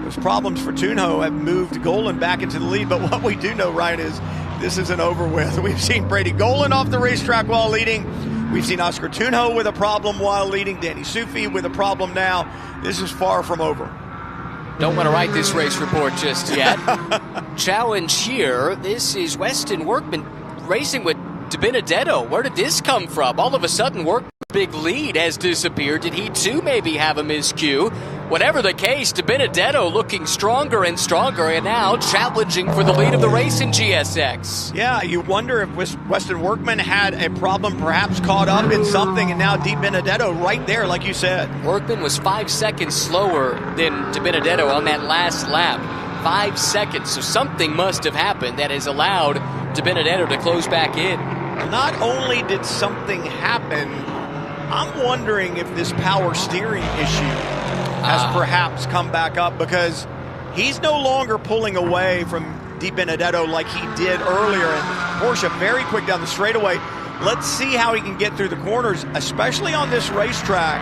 those problems for Tunjo have moved Golan back into the lead. But what we do know, Ryan, is this isn't over with. We've seen Brady Golan off the racetrack while leading. We've seen Oscar Tunjo with a problem while leading. Danny Sufi with a problem now. This is far from over. Don't want to write this race report just yet. Challenge here. This is Weston Workman racing with Benedetto. Where did this come from? All of a sudden, Workman big lead has disappeared. Did he too maybe have a miscue? Whatever the case, Benedetto looking stronger and stronger, and now challenging for the lead of the race in GSX. Yeah, you wonder if Weston Workman had a problem, perhaps caught up in something, and now Benedetto right there, like you said. Workman was 5 seconds slower than Benedetto on that last lap. 5 seconds, so something must have happened that has allowed Benedetto to close back in. Not only did something happen, I'm wondering if this power steering issue has perhaps come back up, because he's no longer pulling away from Benedetto like he did earlier. And Porsche very quick down the straightaway. Let's see how he can get through the corners, especially on this racetrack.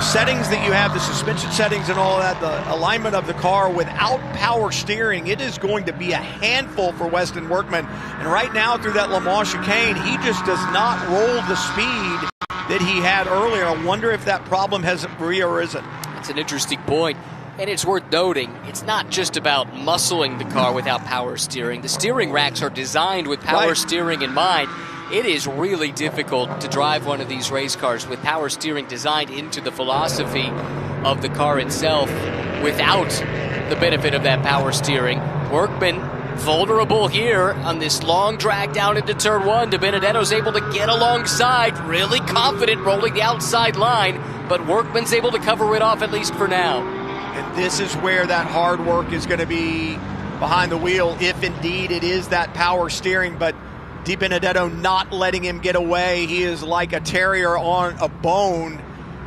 Settings that you have, the suspension settings and all that, the alignment of the car without power steering, it is going to be a handful for Weston Workman. And right now through that Le Mans chicane, he just does not roll the speed that he had earlier. I wonder if that problem has rearisen. That's an interesting point. And it's worth noting, it's not just about muscling the car without power steering. The steering racks are designed with power steering in mind. It is really difficult to drive one of these race cars with power steering designed into the philosophy of the car itself without the benefit of that power steering. Workman vulnerable here on this long drag down into turn one. Benedetto's able to get alongside, really confident rolling the outside line, but Workman's able to cover it off at least for now. And this is where that hard work is going to be behind the wheel, if indeed it is that power steering. But Benedetto not letting him get away. He is like a terrier on a bone.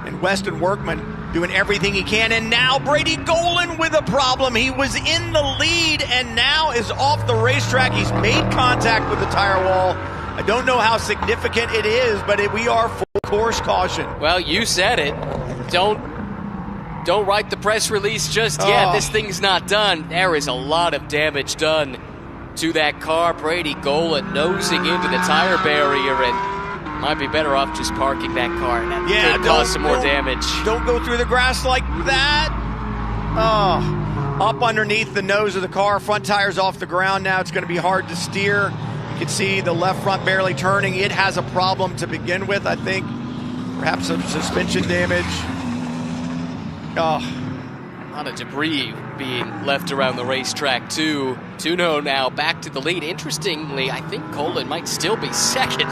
And Weston Workman doing everything he can. And now Brady Golan with a problem. He was in the lead and now is off the racetrack. He's made contact with the tire wall. I don't know how significant it is, but we are full course caution. Well, you said it. Don't write the press release just yet. This thing's not done. There is a lot of damage done to that car. Brady Golan nosing into the tire barrier, and might be better off just parking that car. And that could cause some more damage. Don't go through the grass like that. Up underneath the nose of the car. Front tire's off the ground now. It's going to be hard to steer. You can see the left front barely turning. It has a problem to begin with, I think. Perhaps some suspension damage. A lot of debris being left around the racetrack too. Tunjo now back to the lead. Interestingly, I think Golan might still be second.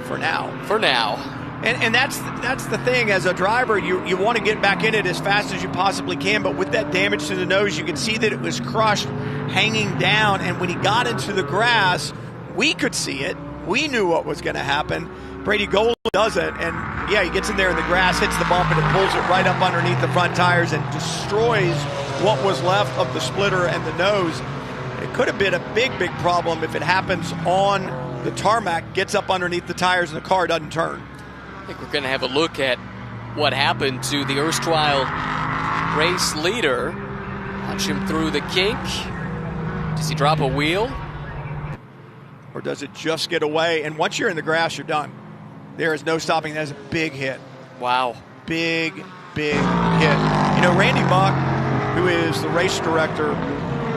For now. For now. And that's the thing. As a driver, you want to get back in it as fast as you possibly can, but with that damage to the nose, you can see that it was crushed, hanging down, and when he got into the grass, we could see it. We knew what was going to happen. Brady Golan doesn't, and yeah, he gets in there in the grass, hits the bump, and it pulls it right up underneath the front tires and destroys what was left of the splitter and the nose. It could have been a big problem if it happens on the tarmac, gets up underneath the tires, and the car doesn't turn. I think we're going to have a look at what happened to the erstwhile race leader. Watch him through the kink. Does he drop a wheel? Or does it just get away? And once you're in the grass, you're done. There is no stopping. That's a big hit. Wow. Big hit. You know, Randy Buck, who is the race director,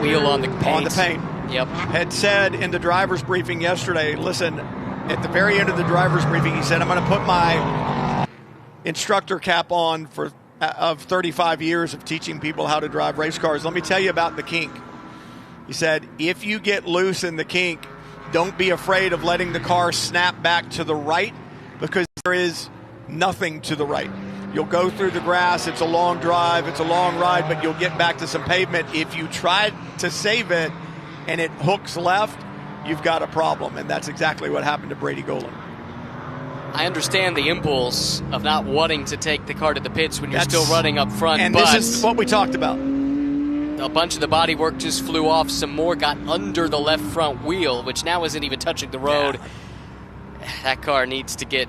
wheel on the paint. Yep. Had said in the driver's briefing yesterday, listen, at the very end of the driver's briefing, he said, I'm going to put my instructor cap on of 35 years of teaching people how to drive race cars. Let me tell you about the kink. He said, if you get loose in the kink, don't be afraid of letting the car snap back to the right, because there is nothing to the right. You'll go through the grass. It's a long drive. It's a long ride, but you'll get back to some pavement. If you try to save it and it hooks left, you've got a problem. And that's exactly what happened to Brady Golan. I understand the impulse of not wanting to take the car to the pits when you're still running up front. And this is what we talked about. A bunch of the bodywork just flew off. Some more got under the left front wheel, which now isn't even touching the road. Yeah. That car needs to get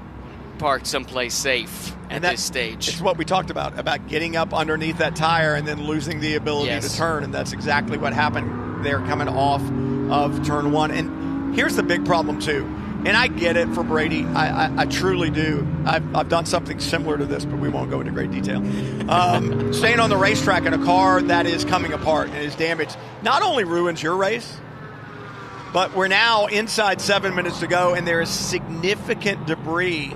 parked someplace safe at this stage. It's what we talked about getting up underneath that tire and then losing the ability to turn. And that's exactly what happened there coming off of turn one. And here's the big problem too. And I get it for Brady. I truly do. I've done something similar to this, but we won't go into great detail. Staying on the racetrack in a car that is coming apart and is damaged not only ruins your race, but we're now inside 7 minutes to go, and there is significant debris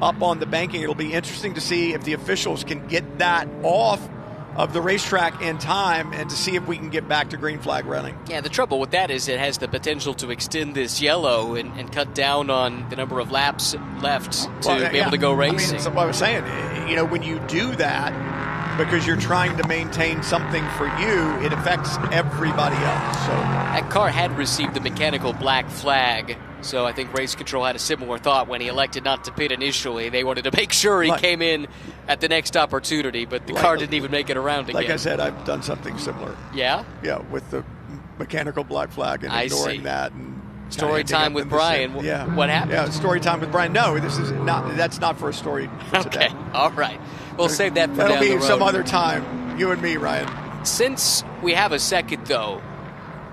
up on the banking. It'll be interesting to see if the officials can get that off of the racetrack in time and to see if we can get back to green flag running. Yeah, the trouble with that is it has the potential to extend this yellow and cut down on the number of laps left to be able to go racing. I mean, that's what I was saying. You know, when you do that, because you're trying to maintain something for you, it affects everybody else. So that car had received the mechanical black flag, so I think race control had a similar thought when he elected not to pit initially. They wanted to make sure he came in at the next opportunity, but the car didn't even make it around again. Like I said, I've done something similar. Yeah? Yeah, with the mechanical black flag and ignoring that. And story time with Brian. Yeah. What happened? Yeah, story time with Brian. No, this is not. That's not for a story for today. Okay, all right. We'll save that for That'll down the be road. some other time, you and me, Ryan. Since we have a second, though,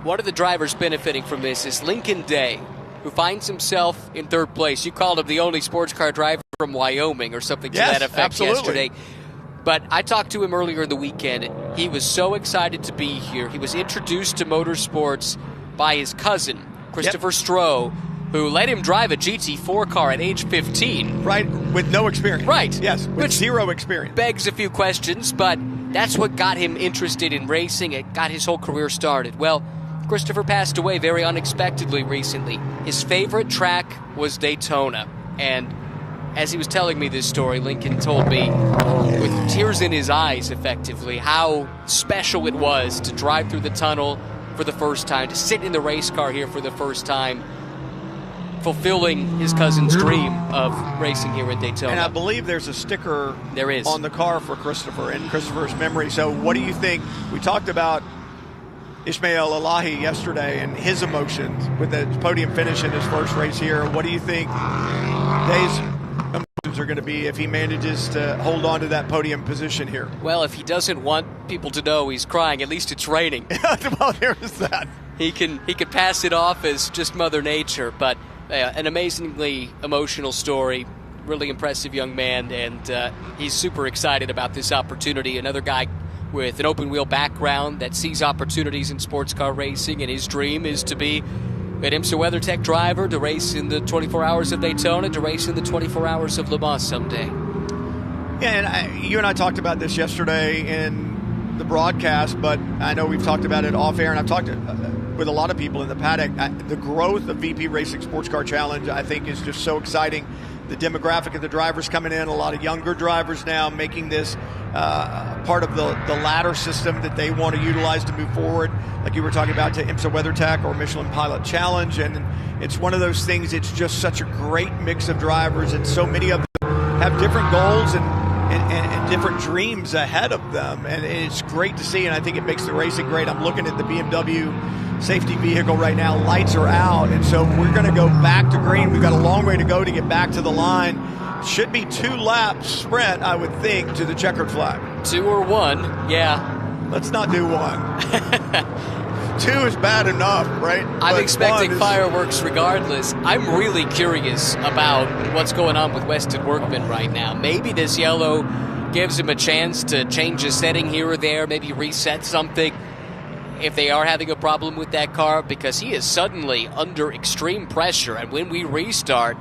one of the drivers benefiting from this is Lincoln Day, who finds himself in third place. You called him the only sports car driver from Wyoming or something to that effect yesterday. But I talked to him earlier in the weekend. He was so excited to be here. He was introduced to motorsports by his cousin, Christopher Stroh, who let him drive a GT4 car at age 15. Right, with no experience. Right. Yes, with zero experience. Begs a few questions, but that's what got him interested in racing. It got his whole career started. Well, Christopher passed away very unexpectedly recently. His favorite track was Daytona. And as he was telling me this story, Lincoln told me, with tears in his eyes, effectively, how special it was to drive through the tunnel for the first time, to sit in the race car here for the first time, fulfilling his cousin's dream of racing here in Daytona. And I believe there's a sticker on the car for Christopher in Christopher's memory. So what do you think? We talked about Ismail Elahi yesterday and his emotions with the podium finish in his first race here. What do you think Day's emotions are going to be if he manages to hold on to that podium position here? Well, if he doesn't want people to know he's crying, at least it's raining. Well, there's that. He can pass it off as just Mother Nature, but an amazingly emotional story. Really impressive young man, and he's super excited about this opportunity. Another guy with an open-wheel background that sees opportunities in sports car racing, and his dream is to be an IMSA WeatherTech driver, to race in the 24 Hours of Daytona, to race in the 24 Hours of Le Mans someday. Yeah, and you and I talked about this yesterday in the broadcast, but I know we've talked about it off-air, and I've talked with a lot of people in the paddock. The growth of VP Racing Sports Car Challenge, I think, is just so exciting. The demographic of the drivers coming in, a lot of younger drivers now making this part of the ladder system that they want to utilize to move forward, like you were talking about, to IMSA WeatherTech or Michelin Pilot Challenge. And it's one of those things, it's just such a great mix of drivers, and so many of them have different goals and different dreams ahead of them. And it's great to see, and I think it makes the racing great. I'm looking at the BMW safety vehicle right now. Lights are out, and so we're going to go back to green. We've got a long way to go to get back to the line. Should be 2 laps sprint, I would think, to the checkered flag. 2 or 1, yeah. Let's not do 1. 2 is bad enough, right? I'm expecting fireworks regardless. I'm really curious about what's going on with Weston Workman right now. Maybe this yellow gives him a chance to change a setting here or there, maybe reset something if they are having a problem with that car, because he is suddenly under extreme pressure, and when we restart,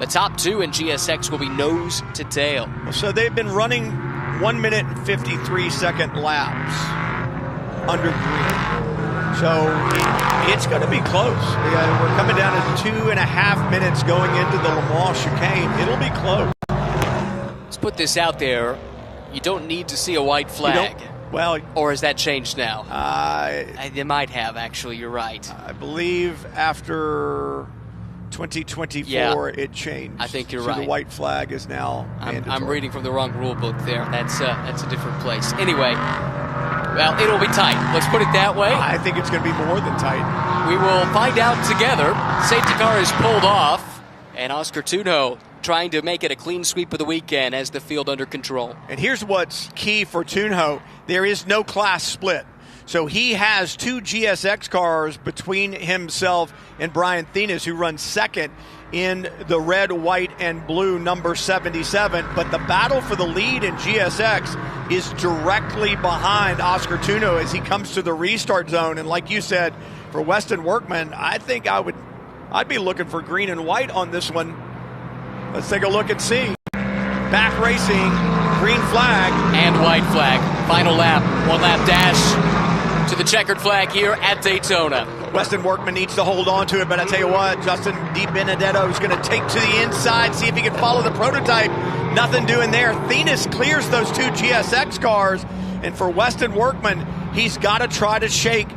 the top 2 in GSX will be nose to tail. So they've been running 1 minute and 53-second laps under green. So it's going to be close. We're coming down to 2.5 minutes going into the Le Mans chicane. It'll be close. Let's put this out there. You don't need to see a white flag. Well, or has that changed now? It might have, actually. You're right. I believe after 2024, it changed. I think you're so right. The white flag is now mandatory. I'm reading from the wrong rule book there. That's a different place. Anyway, well, it'll be tight. Let's put it that way. I think it's going to be more than tight. We will find out together. Safety car is pulled off, and Oscar Tunjo trying to make it a clean sweep of the weekend as the field under control. And here's what's key for Tunjo. There is no class split. So he has 2 GSX cars between himself and Brian Thenis, who runs second in the red, white, and blue number 77. But the battle for the lead in GSX is directly behind Oscar Tunjo as he comes to the restart zone. And like you said, for Weston Workman, I think I'd be looking for green and white on this one. Let's take a look and see. back racing, green flag. And white flag. Final lap, 1 lap dash to the checkered flag here at Daytona. Weston Workman needs to hold on to it, but I tell you what, Justin Benedetto is going to take to the inside, see if he can follow the prototype. Nothing doing there. Thenis clears those 2 GSX cars, and for Weston Workman, he's got to try to shake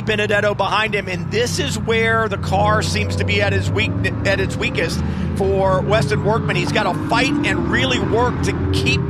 Benedetto behind him, and this is where the car seems to be at its weakest for Weston Workman. He's got to fight and really work to keep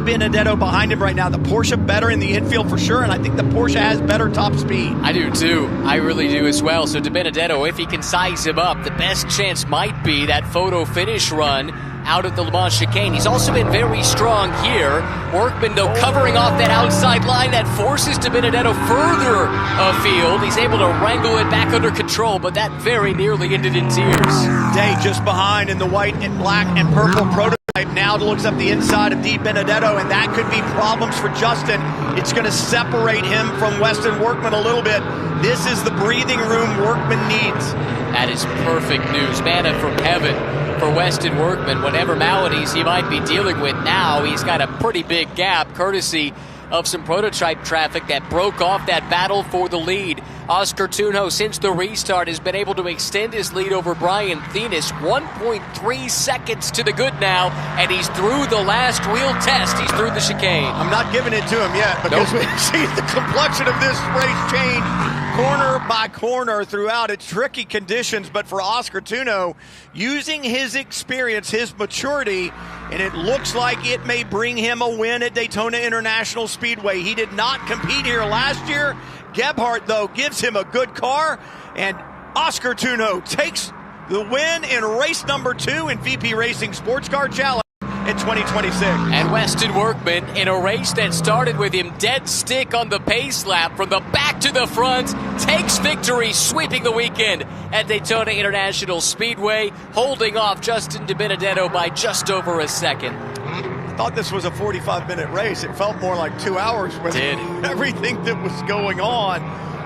Benedetto behind him right now. The Porsche better in the infield for sure, and I think the Porsche has better top speed. I do too. I really do as well. So Benedetto, if he can size him up, the best chance might be that photo finish run out of the Le Mans chicane. He's also been very strong here. Workman, though, covering off that outside line that forces Benedetto further afield. He's able to wrangle it back under control, but that very nearly ended in tears. Day just behind in the white and black and purple prototype. Now looks up the inside of Benedetto, and that could be problems for Justin. It's going to separate him from Weston Workman a little bit. This is the breathing room Workman needs. That is perfect news. Manna from heaven for Weston Workman. Whatever maladies he might be dealing with now, he's got a pretty big gap, courtesy of some prototype traffic that broke off that battle for the lead. Oscar Tunjo, since the restart, has been able to extend his lead over Brian Thenis. 1.3 seconds to the good now, and he's through the last real test. He's through the chicane. I'm not giving it to him yet, because we see the complexion of this race change corner by corner throughout. It's tricky conditions, but for Oscar Tunjo, using his experience, his maturity, and it looks like it may bring him a win at Daytona International Speedway. He did not compete here last year. Gebhardt, though, gives him a good car, and Oscar Tunjo takes the win in race number 2 in VP Racing SportsCar Challenge in 2026. And Weston Workman, in a race that started with him dead stick on the pace lap from the back to the front, takes victory, sweeping the weekend at Daytona International Speedway, holding off Justin Benedetto by just over a second. I thought this was a 45-minute race. It felt more like 2 hours with everything that was going on.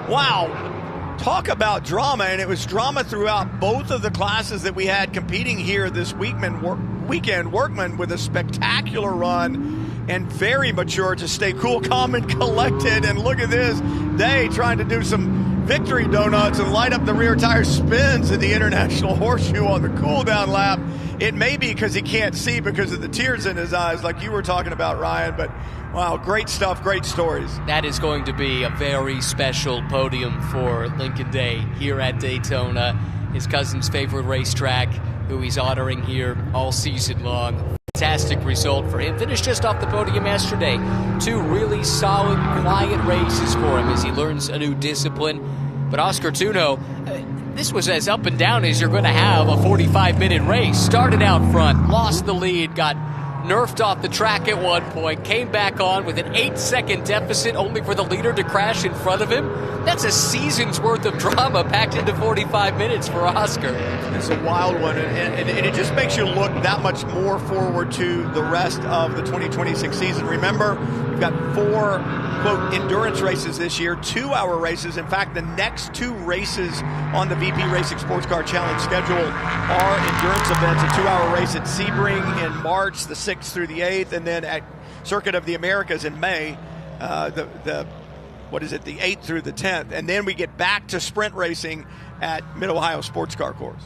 Wow. Talk about drama, and it was drama throughout both of the classes that we had competing here this weekend. Workman with a spectacular run and very mature to stay cool, calm, and collected. And look at this. Day trying to do some victory donuts and light up the rear tire, spins in the International Horseshoe on the cool-down lap. It may be because he can't see because of the tears in his eyes, like you were talking about, Ryan. But, wow, great stuff, great stories. That is going to be a very special podium for Lincoln Day here at Daytona, his cousin's favorite racetrack, who he's honoring here all season long. Fantastic result for him. Finished just off the podium yesterday. 2 really solid, quiet races for him as he learns a new discipline. But Oscar Tunjo, this was as up and down as you're going to have a 45-minute race. Started out front, lost the lead, got nerfed off the track at one point, came back on with an 8-second deficit only for the leader to crash in front of him. That's a season's worth of drama packed into 45 minutes for Oscar. It's a wild one, and it just makes you look that much more forward to the rest of the 2026 season. Remember, we've got 4, quote, endurance races this year, 2-hour races. In fact, the next 2 races on the VP Racing SportsCar Challenge schedule are endurance events, a 2-hour race at Sebring in March, the 6th through the 8th, and then at Circuit of the Americas in May, the 8th through the 10th. And then we get back to sprint racing at Mid-Ohio SportsCar Course.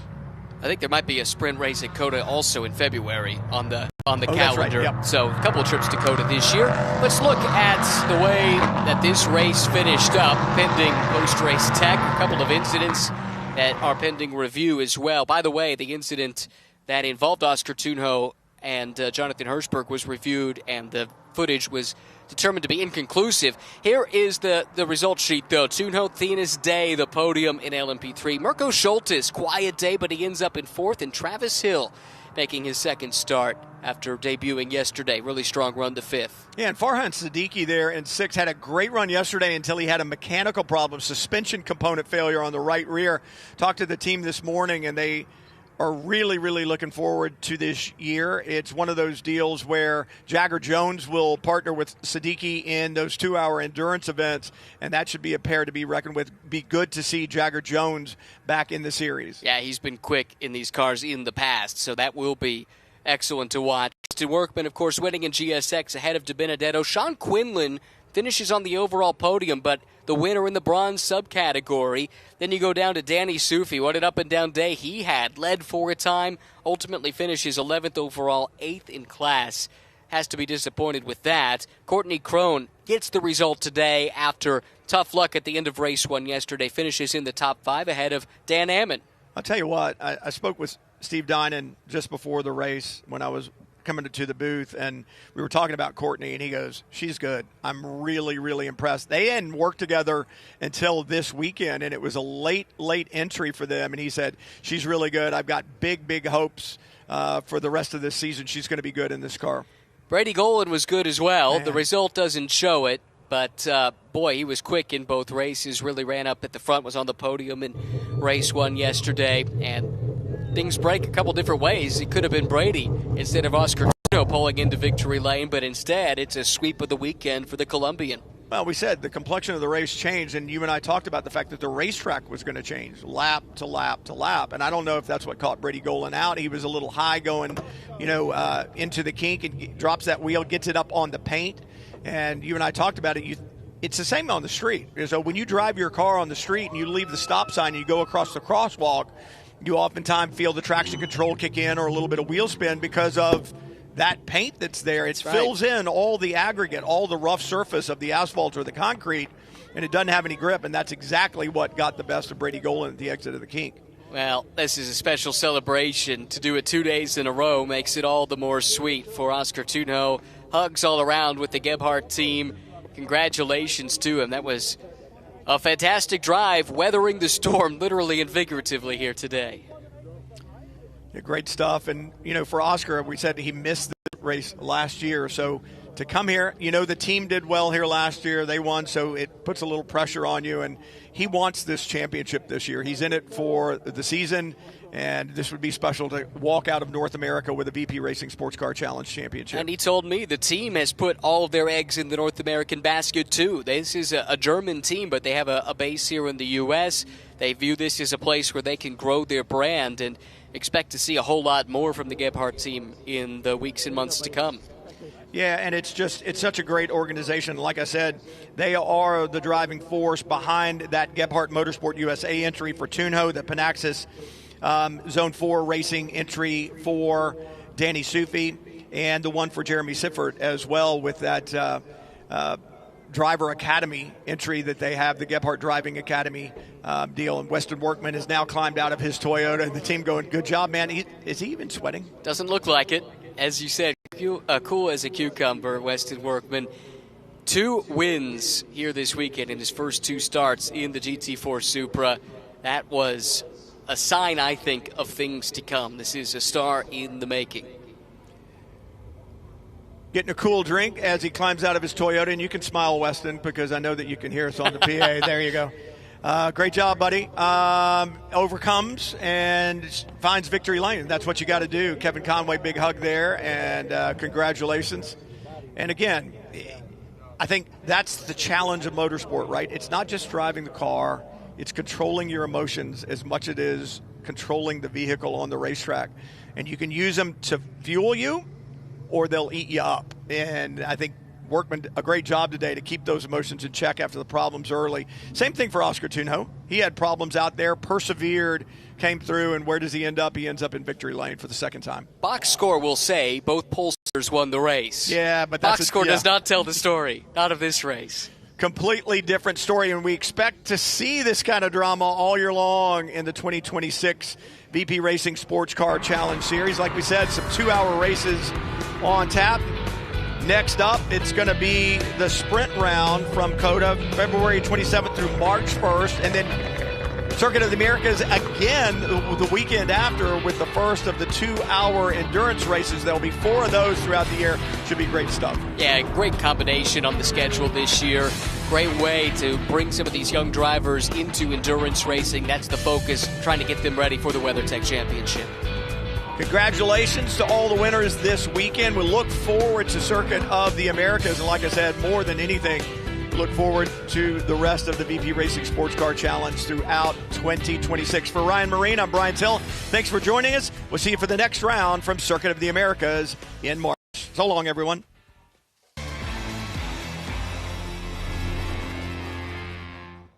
I think there might be a sprint race at COTA also in February on the calendar. Right, yep. So a couple of trips to COTA this year. Let's look at the way that this race finished up, pending post-race tech. A couple of incidents that are pending review as well. By the way, the incident that involved Oscar Tunjo and Jonathan Hirschberg was reviewed, and the footage was determined to be inconclusive. Here is the result sheet, though. Tunjo, Thenis, Day, the podium in LMP3. Mirko Schultes, quiet day, but he ends up in 4th, and Travis Hill making his 2nd start after debuting yesterday. Really strong run to 5th. Yeah, and Farhan Siddiqui there in 6th had a great run yesterday until he had a mechanical problem, suspension component failure on the right rear. Talked to the team this morning, and they are really, really looking forward to this year. It's one of those deals where Jagger Jones will partner with Siddiqui in those 2-hour endurance events, and that should be a pair to be reckoned with. Be good to see Jagger Jones back in the series. Yeah, he's been quick in these cars in the past, so that will be excellent to watch. Workman, of course, winning in GSX ahead of Benedetto. Sean Quinlan finishes on the overall podium, but the winner in the bronze subcategory. Then you go down to Danny Sufi. What an up-and-down day he had. Led for a time, ultimately finishes 11th overall, 8th in class. Has to be disappointed with that. Courtney Crone gets the result today after tough luck at the end of race 1 yesterday. Finishes in the top 5 ahead of Dan Ammon. I'll tell you what, I spoke with Steve Dinan just before the race when I was coming to the booth, and we were talking about Courtney, and he goes, she's good. I'm really, really impressed. They hadn't worked together until this weekend, and it was a late entry for them, and he said, she's really good. I've got big hopes for the rest of this season. She's going to be good in this car. Brady Golan was good as well. Man. The result doesn't show it, but boy, he was quick in both races, really ran up at the front, was on the podium in race 1 yesterday, and things break a couple different ways. It could have been Brady instead of Oscar pulling into victory lane, but instead it's a sweep of the weekend for the Colombian. Well, we said the complexion of the race changed, and you and I talked about the fact that the racetrack was going to change lap to lap to lap, and I don't know if that's what caught Brady Golan out. He was a little high going, into the kink and drops that wheel, gets it up on the paint, and you and I talked about it. It's the same on the street. So when you drive your car on the street and you leave the stop sign and you go across the crosswalk, you oftentimes feel the traction control kick in or a little bit of wheel spin because of that paint that's there. It fills in all the aggregate, all the rough surface of the asphalt or the concrete, and it doesn't have any grip, and that's exactly what got the best of Brady Golan at the exit of the kink. Well, this is a special celebration. To do it 2 days in a row makes it all the more sweet for Oscar Tunjo. Hugs all around with the Gebhardt team. Congratulations to him. That was a fantastic drive, weathering the storm literally and figuratively here today. Yeah, great stuff. And, for Oscar, we said he missed the race last year. So to come here, the team did well here last year. They won, so it puts a little pressure on you. And he wants this championship this year. He's in it for the season, and this would be special to walk out of North America with a VP Racing SportsCar Challenge Championship. And he told me the team has put all of their eggs in the North American basket, too. This is a German team, but they have a base here in the U.S. They view this as a place where they can grow their brand and expect to see a whole lot more from the Gebhardt team in the weeks and months to come. Yeah, and it's such a great organization. Like I said, they are the driving force behind that Gebhardt Motorsport USA entry for Tunjo, the Panaxis Zone 4 racing entry for Danny Sufi, and the one for Jeremy Siffert as well with that Driver Academy entry that they have, the Gebhardt Driving Academy deal. And Weston Workman has now climbed out of his Toyota, and the team going, good job, man. Is he even sweating? Doesn't look like it. As you said, cool as a cucumber, Weston Workman. 2 wins here this weekend in his first 2 starts in the GT4 Supra. That was a sign, I think, of things to come. This is a star in the making. Getting a cool drink as he climbs out of his Toyota, and you can smile, Weston, because I know that you can hear us on the PA. There you go. Great job, buddy. Overcomes and finds victory lane. That's what you got to do. Kevin Conway, big hug there, and congratulations. And again, I think that's the challenge of motorsport, right? It's not just driving the car. It's controlling your emotions as much as it is controlling the vehicle on the racetrack. And you can use them to fuel you, or they'll eat you up. And I think Workman, a great job today to keep those emotions in check after the problems early. Same thing for Oscar Tunjo. He had problems out there, persevered, came through, and where does he end up? He ends up in victory lane for the second time. Box score will say both pollsters won the race. Yeah, but box score does not tell the story, not of this race. Completely different story, and we expect to see this kind of drama all year long in the 2026 VP Racing SportsCar Challenge Series. Like we said, some 2-hour races on tap. Next up, it's going to be the sprint round from COTA, February 27th through March 1st, and then Circuit of the Americas again the weekend after with the first of the 2-hour endurance races. There'll be 4 of those throughout the year. Should be great stuff. Yeah, great combination on the schedule this year. Great way to bring some of these young drivers into endurance racing. That's the focus, trying to get them ready for the WeatherTech Championship. Congratulations to all the winners this weekend. We look forward to Circuit of the Americas. And like I said, more than anything, look forward to the rest of the VP Racing Sports Car Challenge throughout 2026. For Ryan Marine, I'm Brian Till. Thanks for joining us. We'll see you for the next round from Circuit of the Americas in March. So long, everyone.